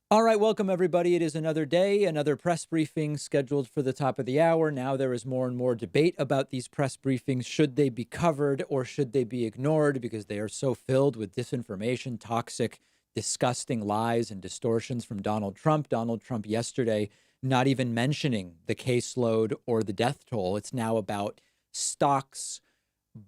All right, welcome everybody. It is another day, another press briefing scheduled for the top of the hour. Now there is more and more debate about these press briefings. Should they be covered or should they be ignored because they are so filled with disinformation, toxic, disgusting lies and distortions from Donald Trump. Donald Trump yesterday not even mentioning the caseload or the death toll. It's now about stocks,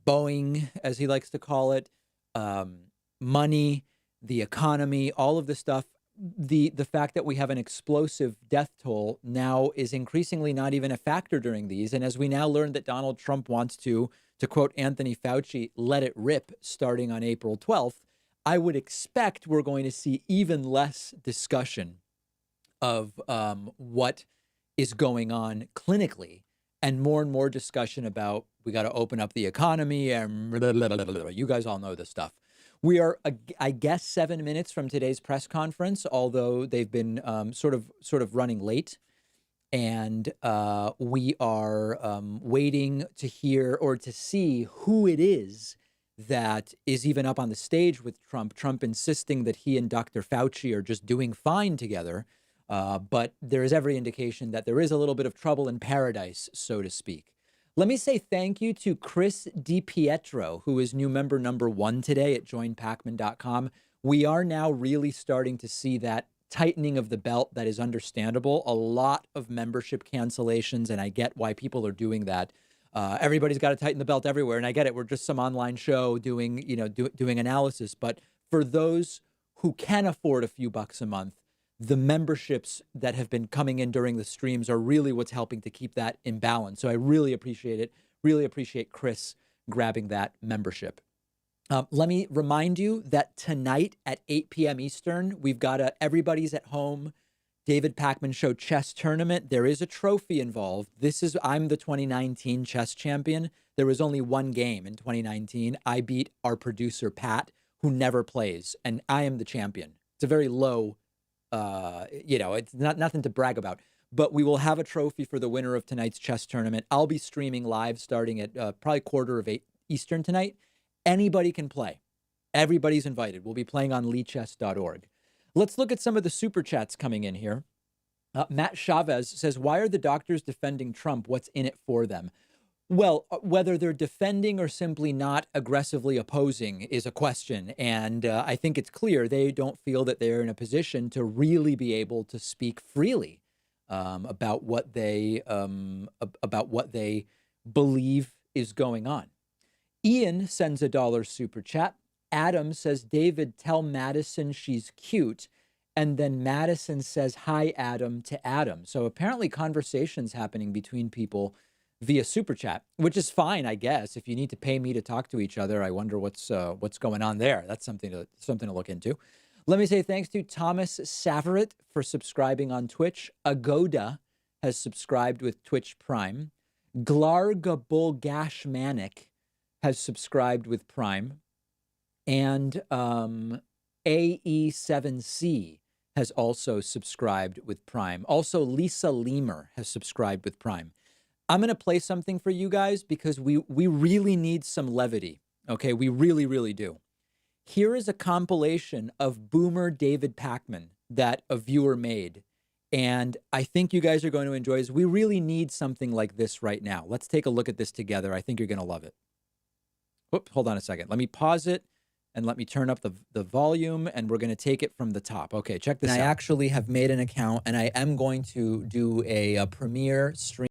Boeing, as he likes to call it, um, money, the economy, all of the stuff. The fact that we have an explosive death toll now is increasingly not even a factor during these. And as we now learn that Donald Trump wants to quote Anthony Fauci, let it rip starting on April 12th, I would expect we're going to see even less discussion of what is going on clinically and more discussion about we got to open up the economy and blah, blah, blah, blah, blah. You guys all know this stuff. We are, I guess, 7 minutes from today's press conference, although they've been sort of running late, and we are waiting to hear or to see who it is that is even up on the stage with Trump. Trump insisting that he and Dr. Fauci are just doing fine together. But there is every indication that there is a little bit of trouble in paradise, so to speak. Let me say thank you to Chris DiPietro, who is new member number 1 today at joinpacman.com. We are now really starting to see that tightening of the belt that is understandable. A lot of membership cancellations, and I get why people are doing that. Everybody's got to tighten the belt everywhere, and I get it. We're just some online show doing, doing analysis. But for those who can afford a few bucks a month, the memberships that have been coming in during the streams are really what's helping to keep that in balance. So I really appreciate it. Really appreciate Chris grabbing that membership. Let me remind you that tonight at 8 p.m. Eastern, we've got a Everybody's at Home David Pakman Show chess tournament. There is a trophy involved. I'm the 2019 chess champion. There was only one game in 2019. I beat our producer, Pat, who never plays, and I am the champion. It's a very low, it's nothing to brag about. But we will have a trophy for the winner of tonight's chess tournament. I'll be streaming live starting at probably 7:45 Eastern tonight. Anybody can play. Everybody's invited. We'll be playing on leechess.org. Let's look at some of the super chats coming in here. Matt Chavez says, why are the doctors defending Trump? What's in it for them? Well, whether they're defending or simply not aggressively opposing is a question. And I think it's clear they don't feel that they're in a position to really be able to speak freely about what they believe is going on. Ian sends $1 super chat. Adam says, David, tell Madison she's cute. And then Madison says, hi, Adam, to Adam. So apparently conversations happening between people via super chat, which is fine, I guess. If you need to pay me to talk to each other, I wonder what's going on there. That's something to look into. Let me say thanks to Thomas Savarit for subscribing on Twitch. Agoda has subscribed with Twitch Prime. Glargabulgashmanik has subscribed with Prime. And AE7C has also subscribed with Prime. Also, Lisa Lemur has subscribed with Prime. I'm going to play something for you guys because we really need some levity. Okay, we really, really do. Here is a compilation of Boomer David Pakman that a viewer made. And I think you guys are going to enjoy this. We really need something like this right now. Let's take a look at this together. I think you're going to love it. Oops, hold on a second. Let me pause it and let me turn up the volume, and we're going to take it from the top. Okay, check this out. I actually have made an account, and I am going to do a premiere stream.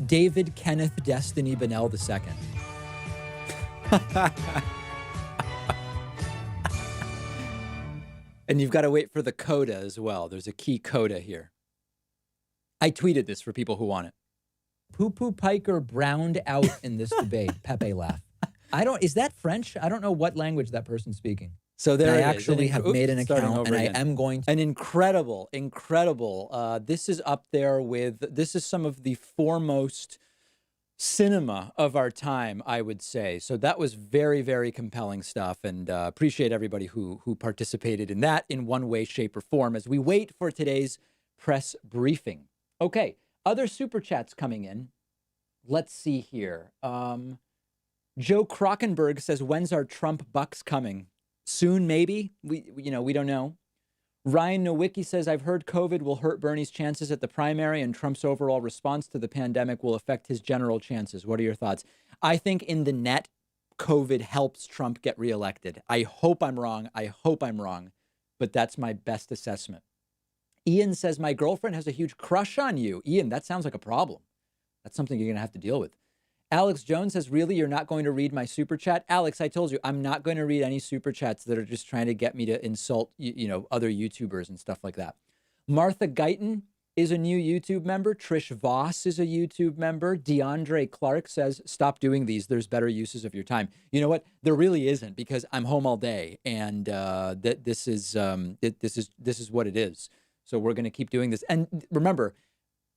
David Kenneth Destiny Bennell II. And you've got to wait for the coda as well. There's a key coda here. I tweeted this for people who want it. Poo-poo Piker browned out in this debate. Pepe laugh. Is that French? I don't know what language that person's speaking. So there I actually have made an account, and I am going to. An incredible. This is up there with, this is some of the foremost cinema of our time, I would say. So that was very, very compelling stuff, and appreciate everybody who participated in that in one way, shape, or form as we wait for today's press briefing. Okay, other super chats coming in. Let's see here. Joe Krockenberg says, when's our Trump bucks coming? Soon, maybe. We don't know. Ryan Nowicki says, I've heard COVID will hurt Bernie's chances at the primary and Trump's overall response to the pandemic will affect his general chances. What are your thoughts? I think in the net, COVID helps Trump get reelected. I hope I'm wrong. But that's my best assessment. Ian says, my girlfriend has a huge crush on you. Ian, that sounds like a problem. That's something you're going to have to deal with. Alex Jones says, really, you're not going to read my super chat? Alex, I told you, I'm not going to read any super chats that are just trying to get me to insult, other YouTubers and stuff like that. Martha Guyton is a new YouTube member. Trish Voss is a YouTube member. DeAndre Clark says, stop doing these. There's better uses of your time. You know what? There really isn't, because I'm home all day, and this is what it is. So we're going to keep doing this. And remember,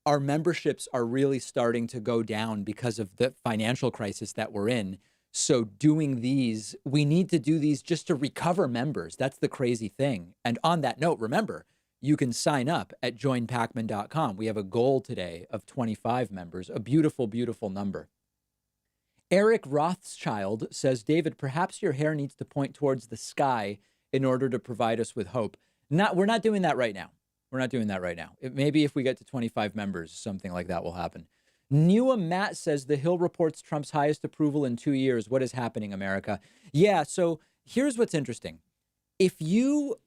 our memberships are really starting to go down because of the financial crisis that we're in. So doing these, we need to do these just to recover members. That's the crazy thing. And on that note, remember, you can sign up at joinpacman.com. We have a goal today of 25 members, a beautiful, beautiful number. Eric Rothschild says, David, perhaps your hair needs to point towards the sky in order to provide us with hope. We're not doing that right now. Maybe if we get to 25 members, something like that will happen. Newa Matt says, The Hill reports Trump's highest approval in 2 years. What is happening, America? Yeah, so here's what's interesting. If you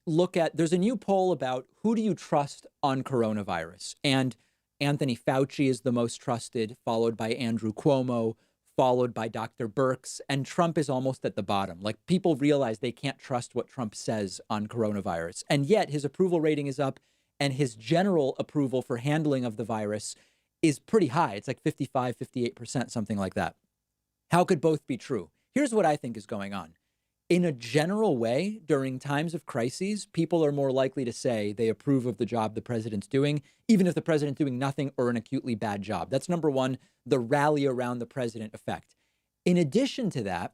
look at, there's a new poll about who do you trust on coronavirus? And Anthony Fauci is the most trusted, followed by Andrew Cuomo, followed by Dr. Birx, and Trump is almost at the bottom. Like, people realize they can't trust what Trump says on coronavirus. And yet his approval rating is up, and his general approval for handling of the virus is pretty high. It's like 55, 58%, something like that. How could both be true? Here's what I think is going on. In a general way, during times of crises, people are more likely to say they approve of the job the president's doing, even if the president's doing nothing or an acutely bad job. That's number one, the rally around the president effect. In addition to that,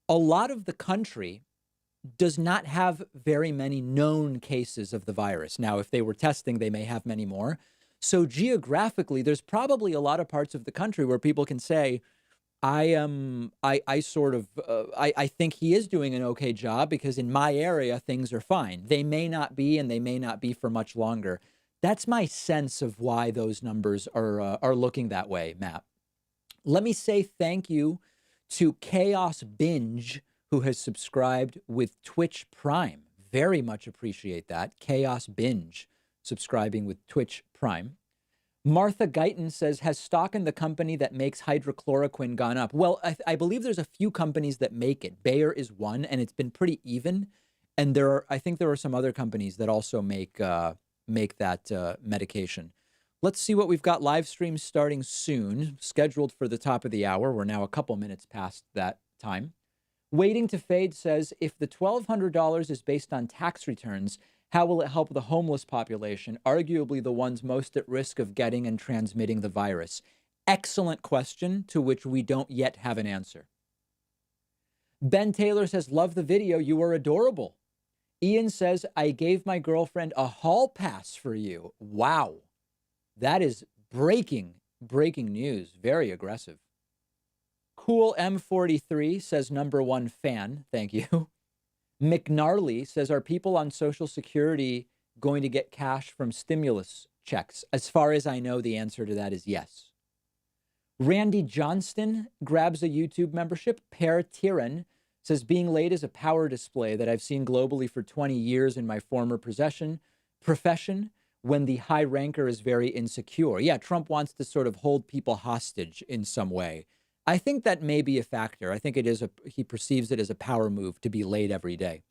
a lot of the country does not have very many known cases of the virus. Now, if they were testing, they may have many more. So geographically, there's probably a lot of parts of the country where people can say, I think he is doing an okay job because in my area, things are fine. They may not be, and they may not be for much longer. That's my sense of why those numbers are looking that way, Matt. Let me say thank you to Chaos Binge, who has subscribed with Twitch Prime. Very much appreciate that. Chaos Binge subscribing with Twitch Prime. Martha Guyton says, has stock in the company that makes hydrochloroquine gone up? Well, I believe there's a few companies that make it. Bayer is one, and it's been pretty even. And I think there are some other companies that also make that medication. Let's see what we've got. Live streams starting soon, scheduled for the top of the hour. We're now a couple minutes past that time. Waiting to Fade says, if the $1,200 is based on tax returns, how will it help the homeless population, arguably the ones most at risk of getting and transmitting the virus? Excellent question to which we don't yet have an answer. Ben Taylor says, love the video. You are adorable. Ian says, I gave my girlfriend a hall pass for you. Wow. That is breaking news. Very aggressive. Cool M43 says, number one fan. Thank you. McNarly says, are people on Social Security going to get cash from stimulus checks? As far as I know, the answer to that is yes. Randy Johnston grabs a YouTube membership. Per Tiran says, being late is a power display that I've seen globally for 20 years in my former profession. when the high ranker is very insecure. Yeah, Trump wants to sort of hold people hostage in some way. I think that may be a factor. I think he perceives it as a power move to be late every day.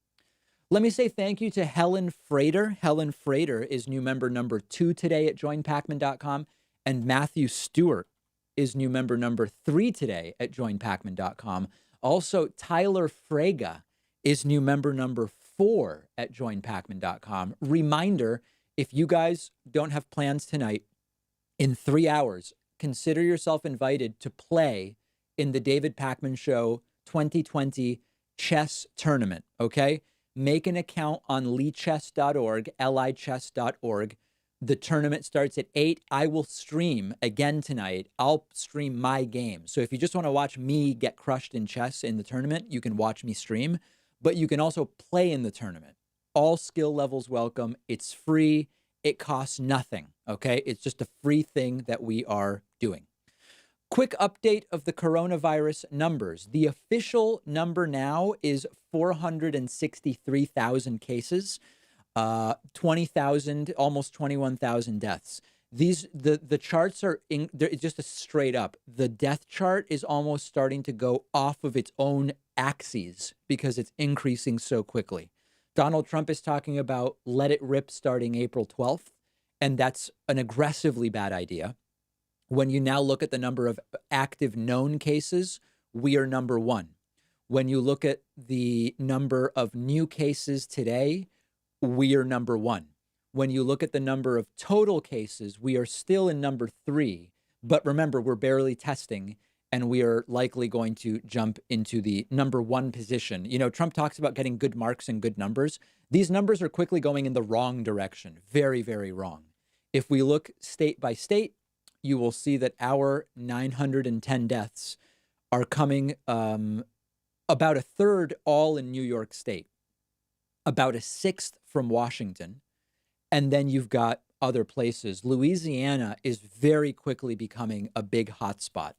Let me say thank you to Helen Frater. Helen Frater is new member number 2 today at joinpacman.com. And Matthew Stewart is new member number 3 today at joinpacman.com. Also, Tyler Frega is new member number 4 at joinpacman.com. Reminder, if you guys don't have plans tonight, in 3 hours, consider yourself invited to play in the David Pakman Show 2020 chess tournament, okay? Make an account on lichess.org, lichess.org. The tournament starts at 8. I will stream again tonight. I'll stream my game. So if you just want to watch me get crushed in chess in the tournament, you can watch me stream, but you can also play in the tournament. All skill levels welcome. It's free. It costs nothing, okay? It's just a free thing that we are doing. Quick update of the coronavirus numbers. The official number now is 463,000 cases, 20,000, almost 21,000 deaths. The charts are they're just a straight up. The death chart is almost starting to go off of its own axes because it's increasing so quickly. Donald Trump is talking about let it rip starting April 12th, and that's an aggressively bad idea. When you now look at the number of active known cases, we are number 1. When you look at the number of new cases today, we are number 1. When you look at the number of total cases, we are still in number 3. But remember, we're barely testing, and we are likely going to jump into the number 1 position. You know, Trump talks about getting good marks and good numbers. These numbers are quickly going in the wrong direction. Very, very wrong. If we look state by state, you will see that our 910 deaths are coming about a third all in New York State, about a sixth from Washington, and then you've got other places. Louisiana is very quickly becoming a big hotspot.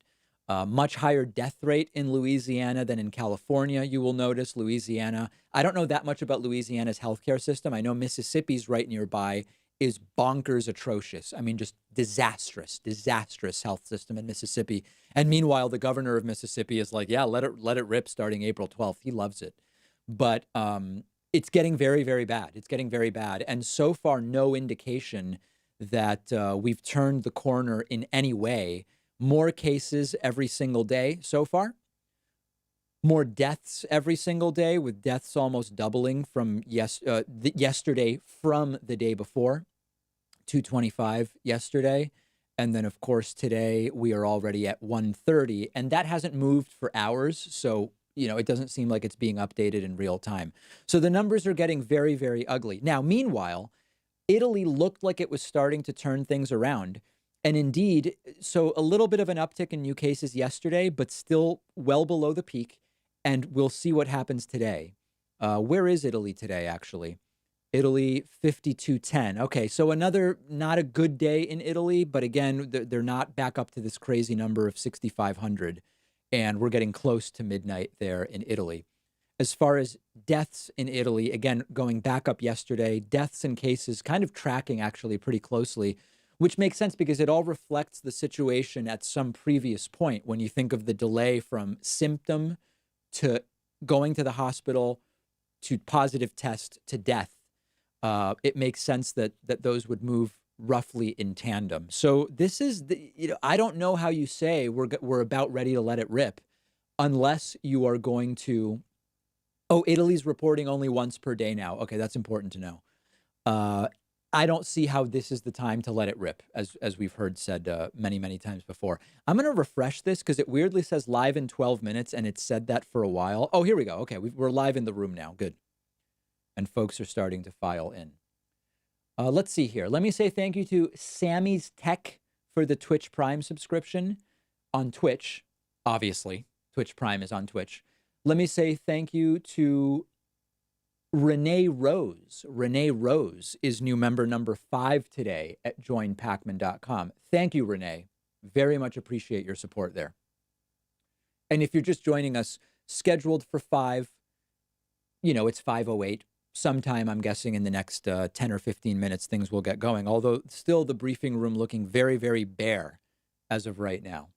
Much higher death rate in Louisiana than in California, you will notice. Louisiana, I don't know that much about Louisiana's healthcare system. I know Mississippi's right nearby is bonkers atrocious. I mean, just disastrous health system in Mississippi. And meanwhile, the governor of Mississippi is like, yeah, let it rip starting April 12th. He loves it. But it's getting very, very bad. It's getting very bad. And so far, no indication that we've turned the corner in any way. More cases every single day so far. More deaths every single day, with deaths almost doubling from yesterday from the day before. 225 yesterday. And then, of course, today we are already at 130. And that hasn't moved for hours. So, you know, it doesn't seem like it's being updated in real time. So the numbers are getting very, very ugly. Now, meanwhile, Italy looked like it was starting to turn things around. And indeed, so a little bit of an uptick in new cases yesterday, but still well below the peak. And we'll see what happens today. Where is Italy today, actually? Italy, 5210. Okay, so another not a good day in Italy, but again, they're not back up to this crazy number of 6,500. And we're getting close to midnight there in Italy. As far as deaths in Italy, again, going back up yesterday, deaths and cases kind of tracking actually pretty closely, which makes sense because it all reflects the situation at some previous point. When you think of the delay from symptom to going to the hospital to positive test to death, it makes sense that those would move roughly in tandem. So this is I don't know how you say we're about ready to let it rip unless you are going to. Oh, Italy's reporting only once per day now. Okay, that's important to know. I don't see how this is the time to let it rip, as we've heard said many times before. I'm going to refresh this because it weirdly says live in 12 minutes, and it's said that for a while. Oh, here we go. Okay, we're live in the room now. Good. And folks are starting to file in. Let's see here. Let me say thank you to Sammy's Tech for the Twitch Prime subscription on Twitch. Obviously, Twitch Prime is on Twitch. Let me say thank you to Renee Rose. Renee Rose is new member number 5 today at joinpacman.com. Thank you, Renee. Very much appreciate your support there. And if you're just joining us, scheduled for 5, it's 5:08. sometime, I'm guessing, in the next 10 or 15 minutes, things will get going. Although still the briefing room looking very, very bare as of right now.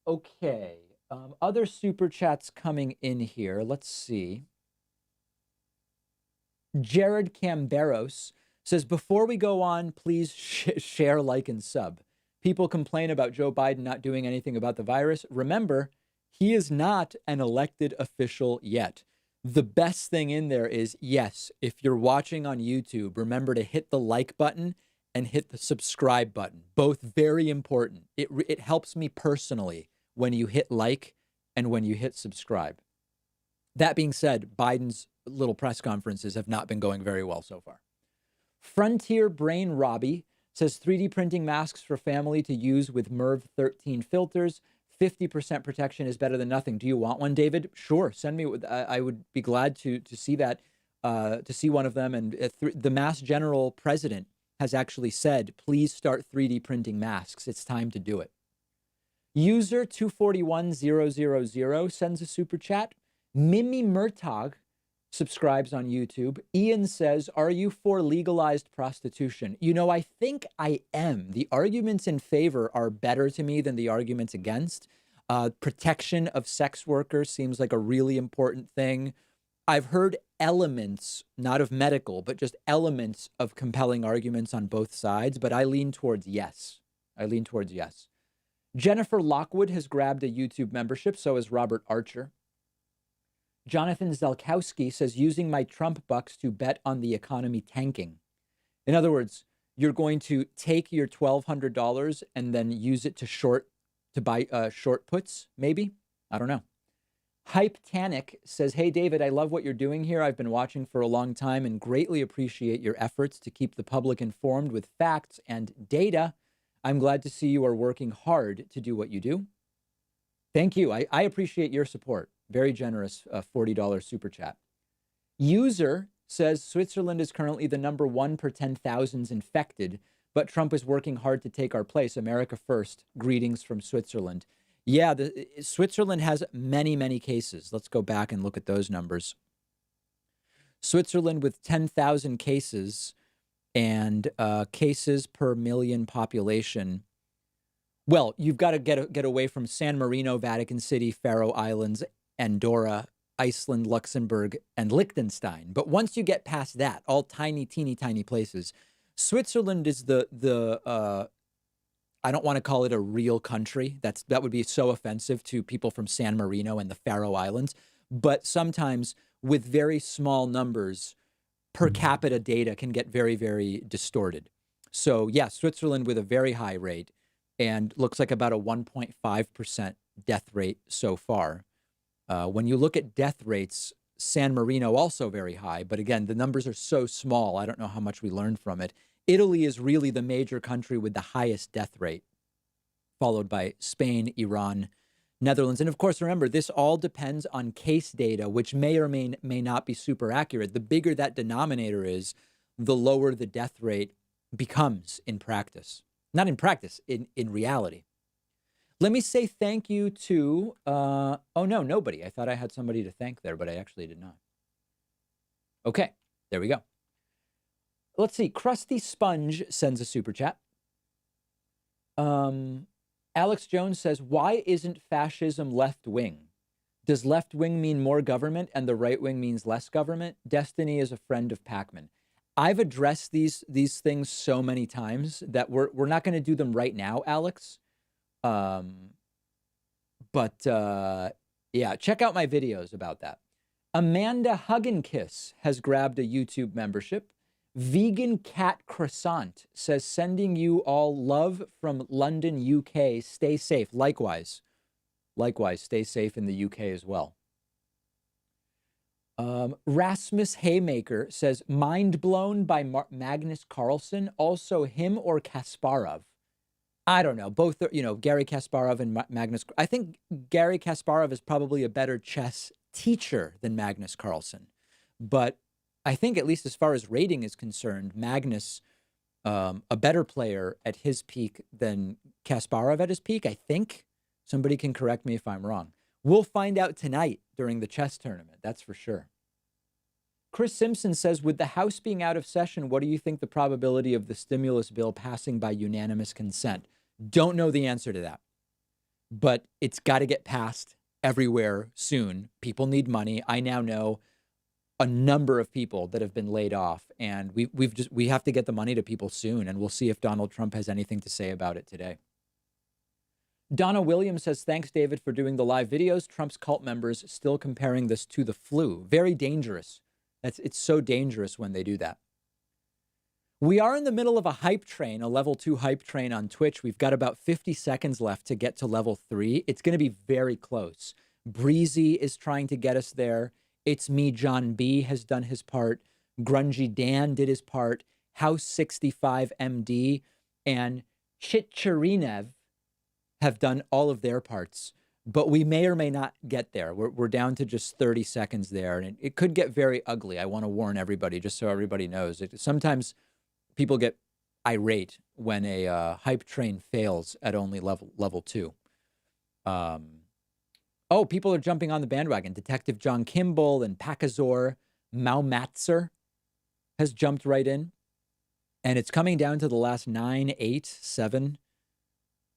Okay. Other super chats coming in here. Let's see. Jared Camberos says, before we go on, please share, like, and sub. People complain about Joe Biden not doing anything about the virus. Remember, he is not an elected official yet. The best thing in there is, yes, if you're watching on YouTube, remember to hit the like button and hit the subscribe button. Both very important. It helps me personally when you hit like and when you hit subscribe. That being said, Biden's little press conferences have not been going very well so far. Frontier Brain Robbie says 3D printing masks for family to use with MERV 13 filters. 50% protection is better than nothing. Do you want one, David? Sure. Send me. I would be glad to see that, to see one of them. And the Mass General president has actually said, please start 3D printing masks. It's time to do it. User 241000 sends a super chat. Mimi Murtagh subscribes on YouTube. Ian says, are you for legalized prostitution? You know, I think I am. The arguments in favor are better to me than the arguments against. Protection of sex workers seems like a really important thing. I've heard elements, not of medical, but just elements of compelling arguments on both sides, but I lean towards yes. Jennifer Lockwood has grabbed a YouTube membership, so has Robert Archer. Jonathan Zelkowski says, using my Trump bucks to bet on the economy tanking. In other words, you're going to take your $1,200 and then use it to buy short puts, maybe? I don't know. Hype Tanic says, hey, David, I love what you're doing here. I've been watching for a long time and greatly appreciate your efforts to keep the public informed with facts and data. I'm glad to see you are working hard to do what you do. Thank you. I appreciate your support. Very generous $40 super chat. User says Switzerland is currently the number 1 per 10,000 infected, but Trump is working hard to take our place. America first. Greetings from Switzerland. Yeah, Switzerland has many, many cases. Let's go back and look at those numbers. Switzerland with 10,000 cases and cases per million population. Well, you've got to get away from San Marino, Vatican City, Faroe Islands, Andorra, Iceland, Luxembourg, and Liechtenstein. But once you get past that, all tiny, teeny, tiny places, Switzerland is the I don't want to call it a real country. That would be so offensive to people from San Marino and the Faroe Islands. But sometimes with very small numbers, per capita data can get very, very distorted. So yeah, Switzerland with a very high rate and looks like about a 1.5% death rate so far. When you look at death rates, San Marino also very high. But again, the numbers are so small. I don't know how much we learned from it. Italy is really the major country with the highest death rate, followed by Spain, Iran, Netherlands. And of course, remember, this all depends on case data, which may or may not be super accurate. The bigger that denominator is, the lower the death rate becomes in practice. Not in practice, in reality. Let me say thank you to, oh no, nobody. I thought I had somebody to thank there, but I actually did not. Okay, there we go. Let's see. Krusty Sponge sends a super chat. Alex Jones says, why isn't fascism left wing? Does left wing mean more government and the right wing means less government? Destiny is a friend of Pac-Man. I've addressed these things so many times that we're not going to do them right now, Alex. But yeah, check out my videos about that. Amanda Hugginkiss has grabbed a YouTube membership. Vegan Cat Croissant says, sending you all love from London, UK. Stay safe. Likewise, stay safe in the UK as well. Rasmus Haymaker says, mind blown by Magnus Carlsen. Also him or Kasparov? I don't know. Both are, Gary Kasparov and Magnus. I think Gary Kasparov is probably a better chess teacher than Magnus Carlsen. But I think, at least as far as rating is concerned, Magnus, a better player at his peak than Kasparov at his peak, I think. Somebody can correct me if I'm wrong. We'll find out tonight during the chess tournament. That's for sure. Chris Simpson says, with the House being out of session, what do you think the probability of the stimulus bill passing by unanimous consent? Don't know the answer to that, but it's got to get passed everywhere soon. People need money. I now know a number of people that have been laid off, and we have to get the money to people soon, and we'll see if Donald Trump has anything to say about it today. Donna Williams says, thanks, David, for doing the live videos. Trump's cult members still comparing this to the flu. Very dangerous. It's so dangerous when they do that. We are in the middle of a hype train, a level 2 hype train on Twitch. We've got about 50 seconds left to get to level 3. It's going to be very close. Breezy is trying to get us there. It's Me, John B. has done his part. Grungy Dan did his part. House 65 MD and Chicharinev have done all of their parts. But we may or may not get there. We're down to just 30 seconds there, and it could get very ugly. I want to warn everybody, just so everybody knows. Sometimes people get irate when a hype train fails at only level 2. People are jumping on the bandwagon. Detective John Kimball and Pakazor Maumatzer has jumped right in. And it's coming down to the last 9, 8, 7.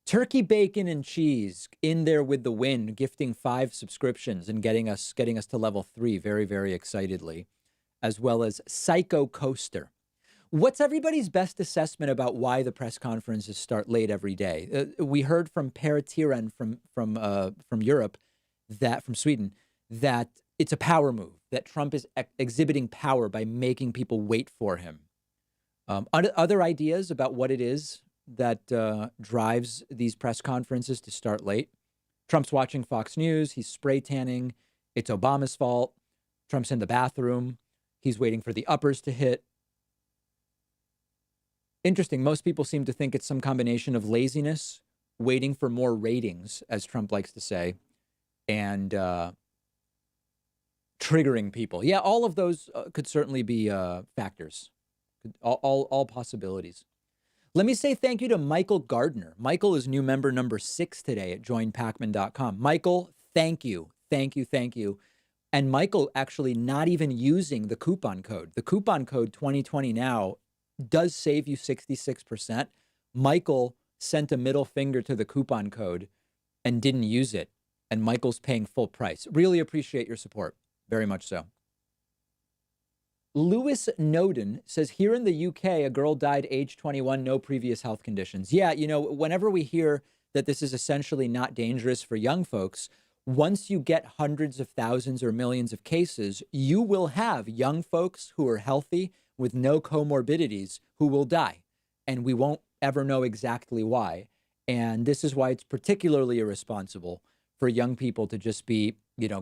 Turkey Bacon and Cheese in there with the win, gifting 5 subscriptions and getting us to level 3 very, very excitedly, as well as Psycho Coaster. What's everybody's best assessment about why the press conferences start late every day? We heard from Per Tiran from Europe, from Sweden, that it's a power move, that Trump is exhibiting power by making people wait for him. Other ideas about what it is that drives these press conferences to start late? Trump's watching Fox News. He's spray tanning. It's Obama's fault. Trump's in the bathroom. He's waiting for the uppers to hit. Interesting. Most people seem to think it's some combination of laziness, waiting for more ratings, as Trump likes to say, and triggering people. Yeah, all of those could certainly be factors, all possibilities. Let me say thank you to Michael Gardner. Michael is new member number 6 today at joinpacman.com. Michael, thank you. Thank you. Thank you. And Michael actually not even using the coupon code. The coupon code 2020 now does save you 66%. Michael sent a middle finger to the coupon code and didn't use it. And Michael's paying full price. Really appreciate your support. Very much so. Lewis Noden says, here in the UK, a girl died age 21, no previous health conditions. Yeah, whenever we hear that this is essentially not dangerous for young folks, once you get hundreds of thousands or millions of cases, you will have young folks who are healthy with no comorbidities who will die. And we won't ever know exactly why. And this is why it's particularly irresponsible for young people to just be,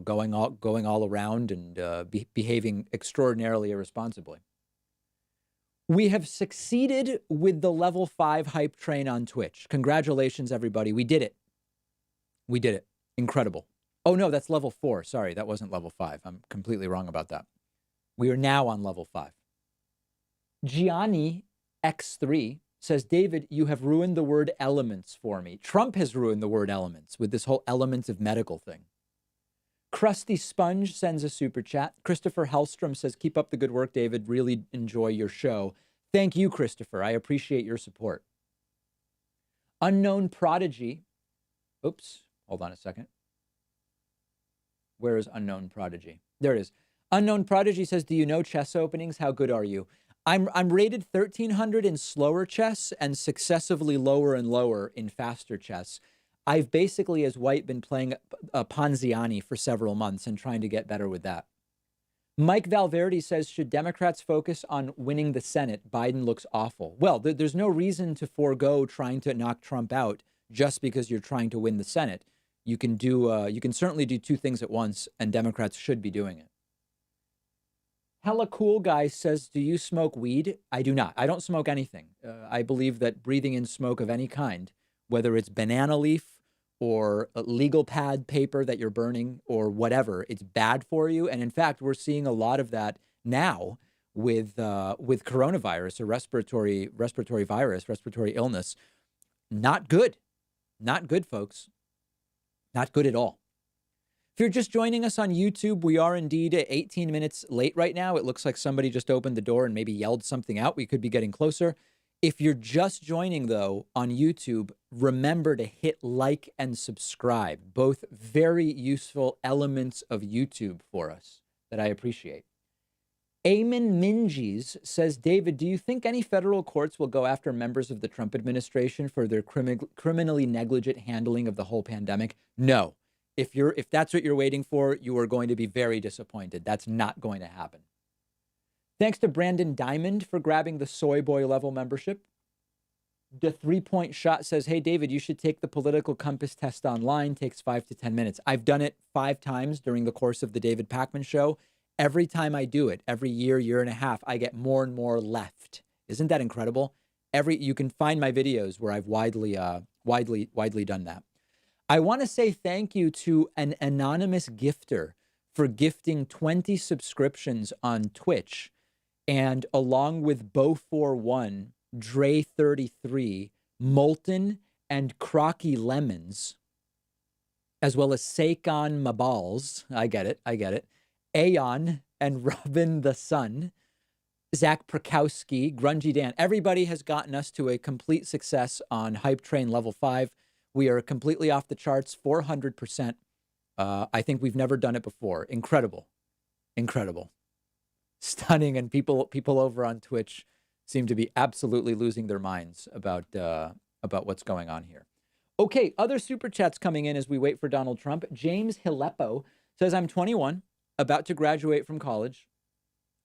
going all around and behaving extraordinarily irresponsibly. We have succeeded with the level 5 hype train on Twitch. Congratulations, everybody. We did it. We did it. Incredible. Oh, no, that's level 4. Sorry, that wasn't level 5. I'm completely wrong about that. We are now on level 5. Gianni X3 says, David, you have ruined the word elements for me. Trump has ruined the word elements with this whole elements of medical thing. Krusty Sponge sends a super chat. Christopher Hellstrom says, keep up the good work, David. Really enjoy your show. Thank you, Christopher. I appreciate your support. Unknown Prodigy. Oops, hold on a second. Where is Unknown Prodigy? There it is. Unknown Prodigy says, do you know chess openings? How good are you? I'm rated 1300 in slower chess and successively lower and lower in faster chess. I've basically, as White, been playing Ponziani for several months and trying to get better with that. Mike Valverde says, should Democrats focus on winning the Senate? Biden looks awful. Well, there's no reason to forego trying to knock Trump out just because you're trying to win the Senate. You can certainly do 2 things at once, and Democrats should be doing it. Hella Cool Guy says, do you smoke weed? I do not. I don't smoke anything. I believe that breathing in smoke of any kind, whether it's banana leaf or a legal pad paper that you're burning or whatever, it's bad for you. And in fact, we're seeing a lot of that now with coronavirus or respiratory virus, respiratory illness. Not good. Not good, folks. Not good at all. If you're just joining us on YouTube, we are indeed 18 minutes late right now. It looks like somebody just opened the door and maybe yelled something out. We could be getting closer. If you're just joining, though, on YouTube, remember to hit like and subscribe. Both very useful elements of YouTube for us that I appreciate. Eamon Minges says, David, do you think any federal courts will go after members of the Trump administration for their criminally negligent handling of the whole pandemic? No. If that's what you're waiting for, you are going to be very disappointed. That's not going to happen. Thanks to Brandon Diamond for grabbing the Soy Boy level membership. The 3-point shot says, hey, David, you should take the political compass test online. Takes 5 to 10 minutes. I've done it 5 times during the course of the David Pakman Show. Every time I do it, every year and a half, I get more and more left. Isn't that incredible? You can find my videos where I've widely done that. I want to say thank you to an anonymous gifter for gifting 20 subscriptions on Twitch, and along with Bo41, Dre33, Molten, and Crocky Lemons, as well as Sakon Mabals. I get it. Aeon and Robin the Sun, Zach Prakowski, Grungy Dan. Everybody has gotten us to a complete success on Hype Train Level 5. We are completely off the charts, 400%. I think we've never done it before. Incredible. Stunning. And people over on Twitch seem to be absolutely losing their minds about what's going on here. Okay, other super chats coming in as we wait for Donald Trump. James Hilepo says, I'm 21, about to graduate from college,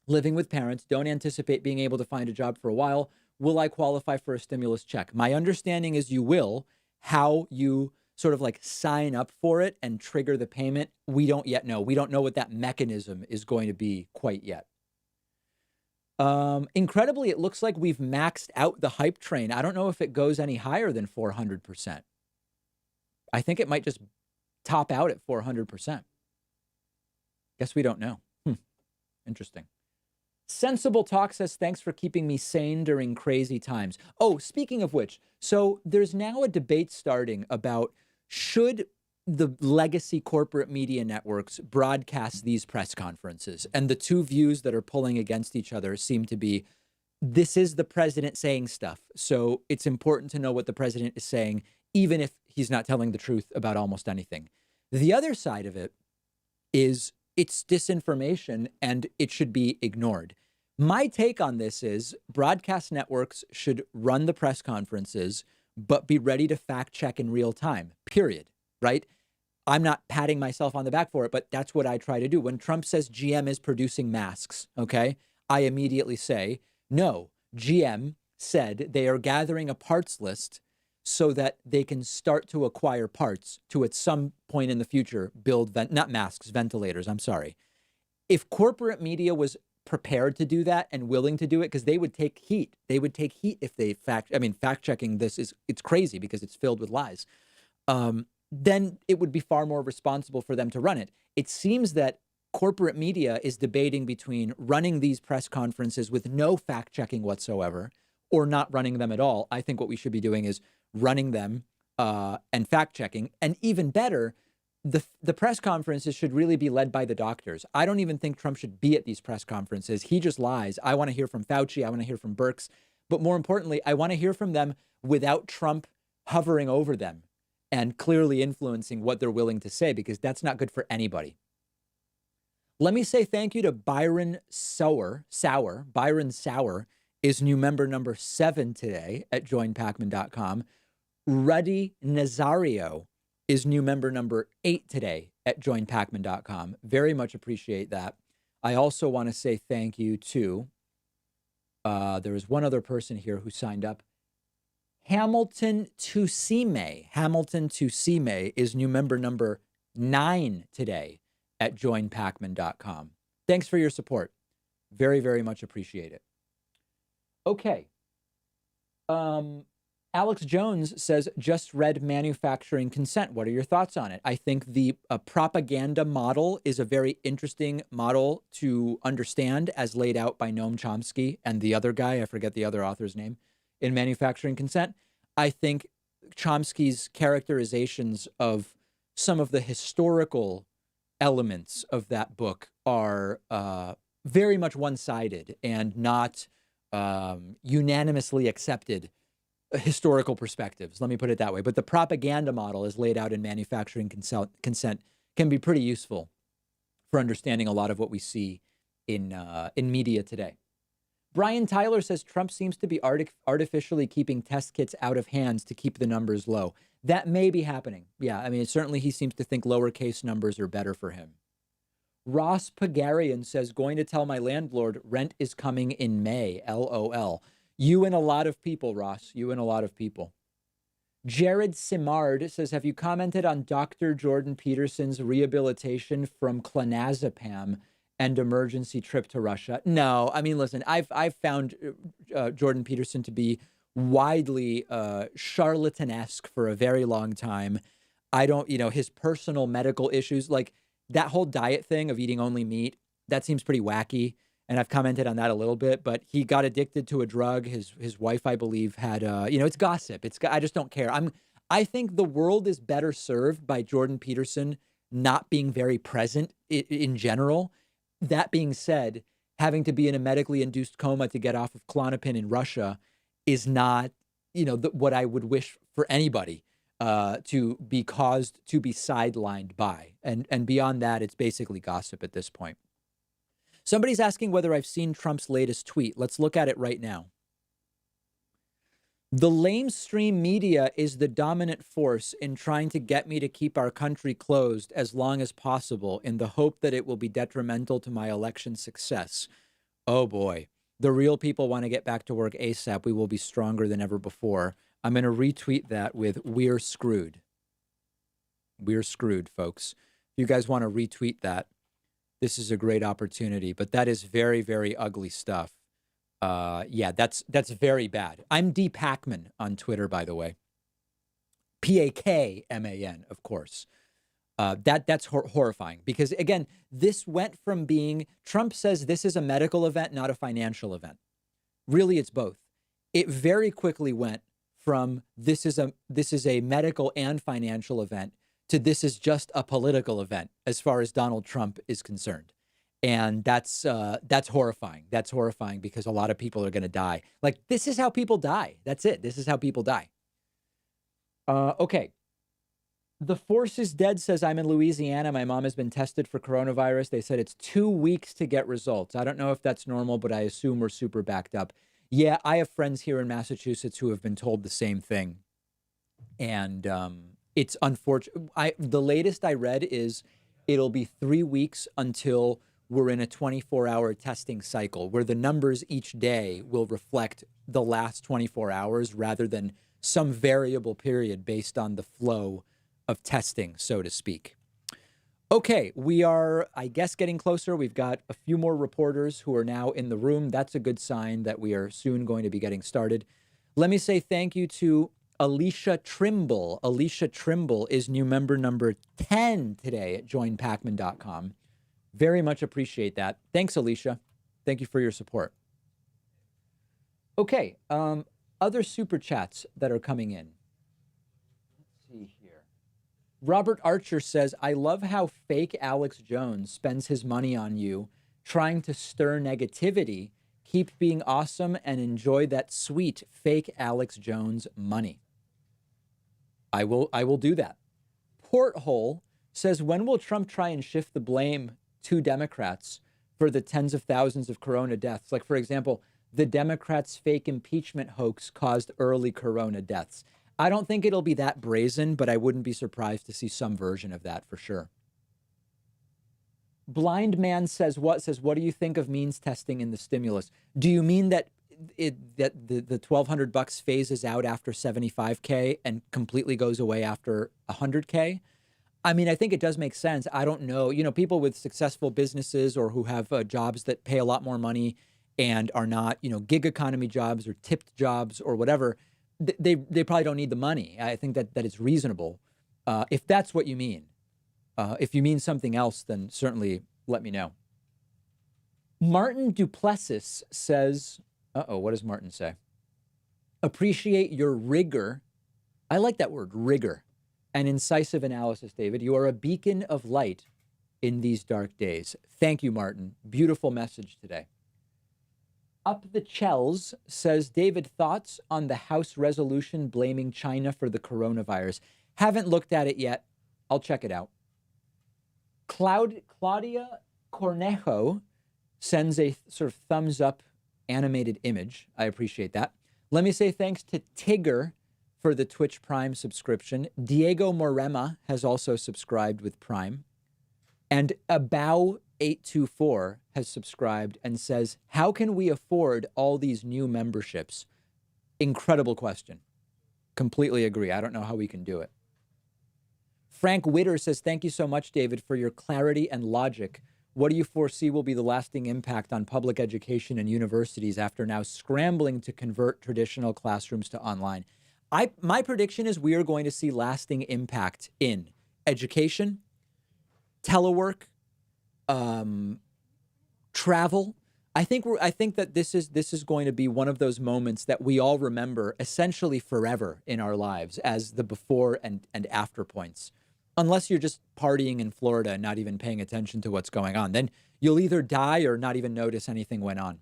living with parents, don't anticipate being able to find a job for a while. Will I qualify for a stimulus check? My understanding is you will. How you sort of like sign up for it and trigger the payment, we don't yet know. We don't know what that mechanism is going to be quite yet. Incredibly, it looks like we've maxed out the Hype Train. I don't know if it goes any higher than 400%. I think it might just top out at 400%. Guess we don't know. Interesting. Sensible Talk says, thanks for keeping me sane during crazy times. Oh, speaking of which, so there's now a debate starting about should the legacy corporate media networks broadcast these press conferences? And the two views that are pulling against each other seem to be, this is the president saying stuff, so it's important to know what the president is saying, even if he's not telling the truth about almost anything. The other side of it is it's disinformation and it should be ignored. My take on this is broadcast networks should run the press conferences, but be ready to fact check in real time, period, right? I'm not patting myself on the back for it, but that's what I try to do. When Trump says GM is producing masks, okay, I immediately say, no, GM said they are gathering a parts list so that they can start to acquire parts to at some point in the future build, not masks, ventilators, I'm sorry. If corporate media was prepared to do that and willing to do it, because they would take heat. They would take heat if they fact checking this it's crazy because it's filled with lies. Then it would be far more responsible for them to run it. It seems that corporate media is debating between running these press conferences with no fact checking whatsoever or not running them at all. I think what we should be doing is running them and fact checking. And even better, the press conferences should really be led by the doctors. I don't even think Trump should be at these press conferences. He just lies. I want to hear from Fauci. I want to hear from Birx. But more importantly, I want to hear from them without Trump hovering over them and clearly influencing what they're willing to say, because that's not good for anybody. Let me say thank you to Byron Sauer. Byron Sauer is new member number 7 today at joinpakman.com. Ruddy Nazario is new member number 8 today at joinpakman.com. Very much appreciate that. I also want to say thank you to, there was one other person here who signed up. Hamilton Tusime. Hamilton Tusime is new member number 9 today at joinpakman.com. Thanks for your support. Very, very much appreciate it. Okay. Alex Jones says, just read Manufacturing Consent. What are your thoughts on it? I think the propaganda model is a very interesting model to understand, as laid out by Noam Chomsky and the other guy, I forget the other author's name, in Manufacturing Consent. I think Chomsky's characterizations of some of the historical elements of that book are very much one-sided and not unanimously accepted historical perspectives. Let me put it that way. But the propaganda model as laid out in Manufacturing Consent can be pretty useful for understanding a lot of what we see in media today. Brian Tyler says Trump seems to be artificially keeping test kits out of hands to keep the numbers low. That may be happening. Yeah, I mean, certainly he seems to think lowercase numbers are better for him. Ross Pagarian says, going to tell my landlord rent is coming in May, LOL. You and a lot of people, Ross, you and a lot of people. Jared Simard says, have you commented on Dr. Jordan Peterson's rehabilitation from clonazepam and emergency trip to Russia? No, I mean, listen, I've found Jordan Peterson to be widely charlatanesque for a very long time. I don't, his personal medical issues, like that whole diet thing of eating only meat, that seems pretty wacky. And I've commented on that a little bit, but he got addicted to a drug. His wife, I believe, had, it's gossip. I just don't care. I think the world is better served by Jordan Peterson not being very present in general. That being said, having to be in a medically induced coma to get off of Klonopin in Russia is not, what I would wish for anybody to be caused to be sidelined by. And beyond that, it's basically gossip at this point. Somebody's asking whether I've seen Trump's latest tweet. Let's look at it right now. The lamestream media is the dominant force in trying to get me to keep our country closed as long as possible in the hope that it will be detrimental to my election success. Oh boy, the real people want to get back to work ASAP. We will be stronger than ever before. I'm going to retweet that with "We're screwed." We're screwed, folks. If you guys want to retweet that, this is a great opportunity, but that is very, very ugly stuff. Yeah, that's very bad. I'm D. Pacman on Twitter, by the way. Pakman, of course. That's horrifying because, again, this went from being, Trump says this is a medical event, not a financial event. Really, it's both. It very quickly went from this is a medical and financial event to this is just a political event as far as Donald Trump is concerned. And that's horrifying. That's horrifying because a lot of people are going to die. Like, this is how people die. That's it. This is how people die. Okay. The Force is Dead says, I'm in Louisiana. My mom has been tested for coronavirus. They said it's 2 weeks to get results. I don't know if that's normal, but I assume we're super backed up. Yeah, I have friends here in Massachusetts who have been told the same thing. And it's unfortunate. The latest I read is it'll be 3 weeks until we're in a 24-hour testing cycle where the numbers each day will reflect the last 24 hours rather than some variable period based on the flow of testing, so to speak. Okay, we are, I guess, getting closer. We've got a few more reporters who are now in the room. That's a good sign that we are soon going to be getting started. Let me say thank you to Alicia Trimble. Alicia Trimble is new member number 10 today at joinpacman.com. Very much appreciate that. Thanks, Alicia. Thank you for your support. Okay, other super chats that are coming in. Let's see here. Robert Archer says, I love how fake Alex Jones spends his money on you, trying to stir negativity. Keep being awesome and enjoy that sweet fake Alex Jones money. I will do that. Porthole says, when will Trump try and shift the blame to Democrats for the tens of thousands of corona deaths? Like, for example, the Democrats' fake impeachment hoax caused early corona deaths. I don't think it'll be that brazen, but I wouldn't be surprised to see some version of that for sure. Blind Man says, what do you think of means testing in the stimulus? Do you mean that the $1,200 phases out after 75K and completely goes away after 100K? I mean, I think it does make sense. I don't know. People with successful businesses or who have jobs that pay a lot more money and are not, gig economy jobs or tipped jobs or whatever, they probably don't need the money. I think that it's reasonable. If that's what you mean. If you mean something else, then certainly let me know. Martin Duplessis says, what does Martin say? Appreciate your rigor. I like that word, rigor. And incisive analysis, David. You are a beacon of light in these dark days. Thank you, Martin. Beautiful message today. Up the Chells says, David, thoughts on the House resolution blaming China for the coronavirus? Haven't looked at it yet. I'll check it out. Claudia Cornejo sends a sort of thumbs up animated image. I appreciate that. Let me say thanks to Tigger for the Twitch Prime subscription. Diego Morema has also subscribed with Prime. And Abow824 has subscribed and says, how can we afford all these new memberships? Incredible question. Completely agree. I don't know how we can do it. Frank Witter says, thank you so much, David, for your clarity and logic. What do you foresee will be the lasting impact on public education and universities after now scrambling to convert traditional classrooms to online? My prediction is we are going to see lasting impact in education, telework, travel. I think that this is going to be one of those moments that we all remember essentially forever in our lives as the before and after points. Unless you're just partying in Florida and not even paying attention to what's going on, then you'll either die or not even notice anything went on.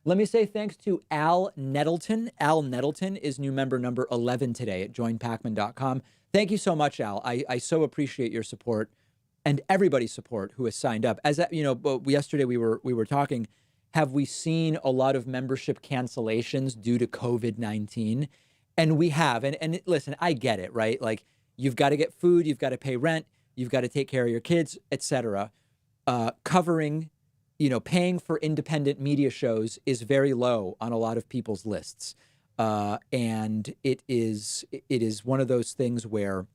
Let me say thanks to Al Nettleton. Al Nettleton is new member number 11 today at joinpacman.com. Thank you so much, Al. I so appreciate your support and everybody's support who has signed up. As you know, yesterday we were talking. Have we seen a lot of membership cancellations due to COVID-19? And we have. And listen, I get it, right? Like, you've got to get food, you've got to pay rent, you've got to take care of your kids, etc. Covering, paying for independent media shows is very low on a lot of people's lists. And it is one of those things where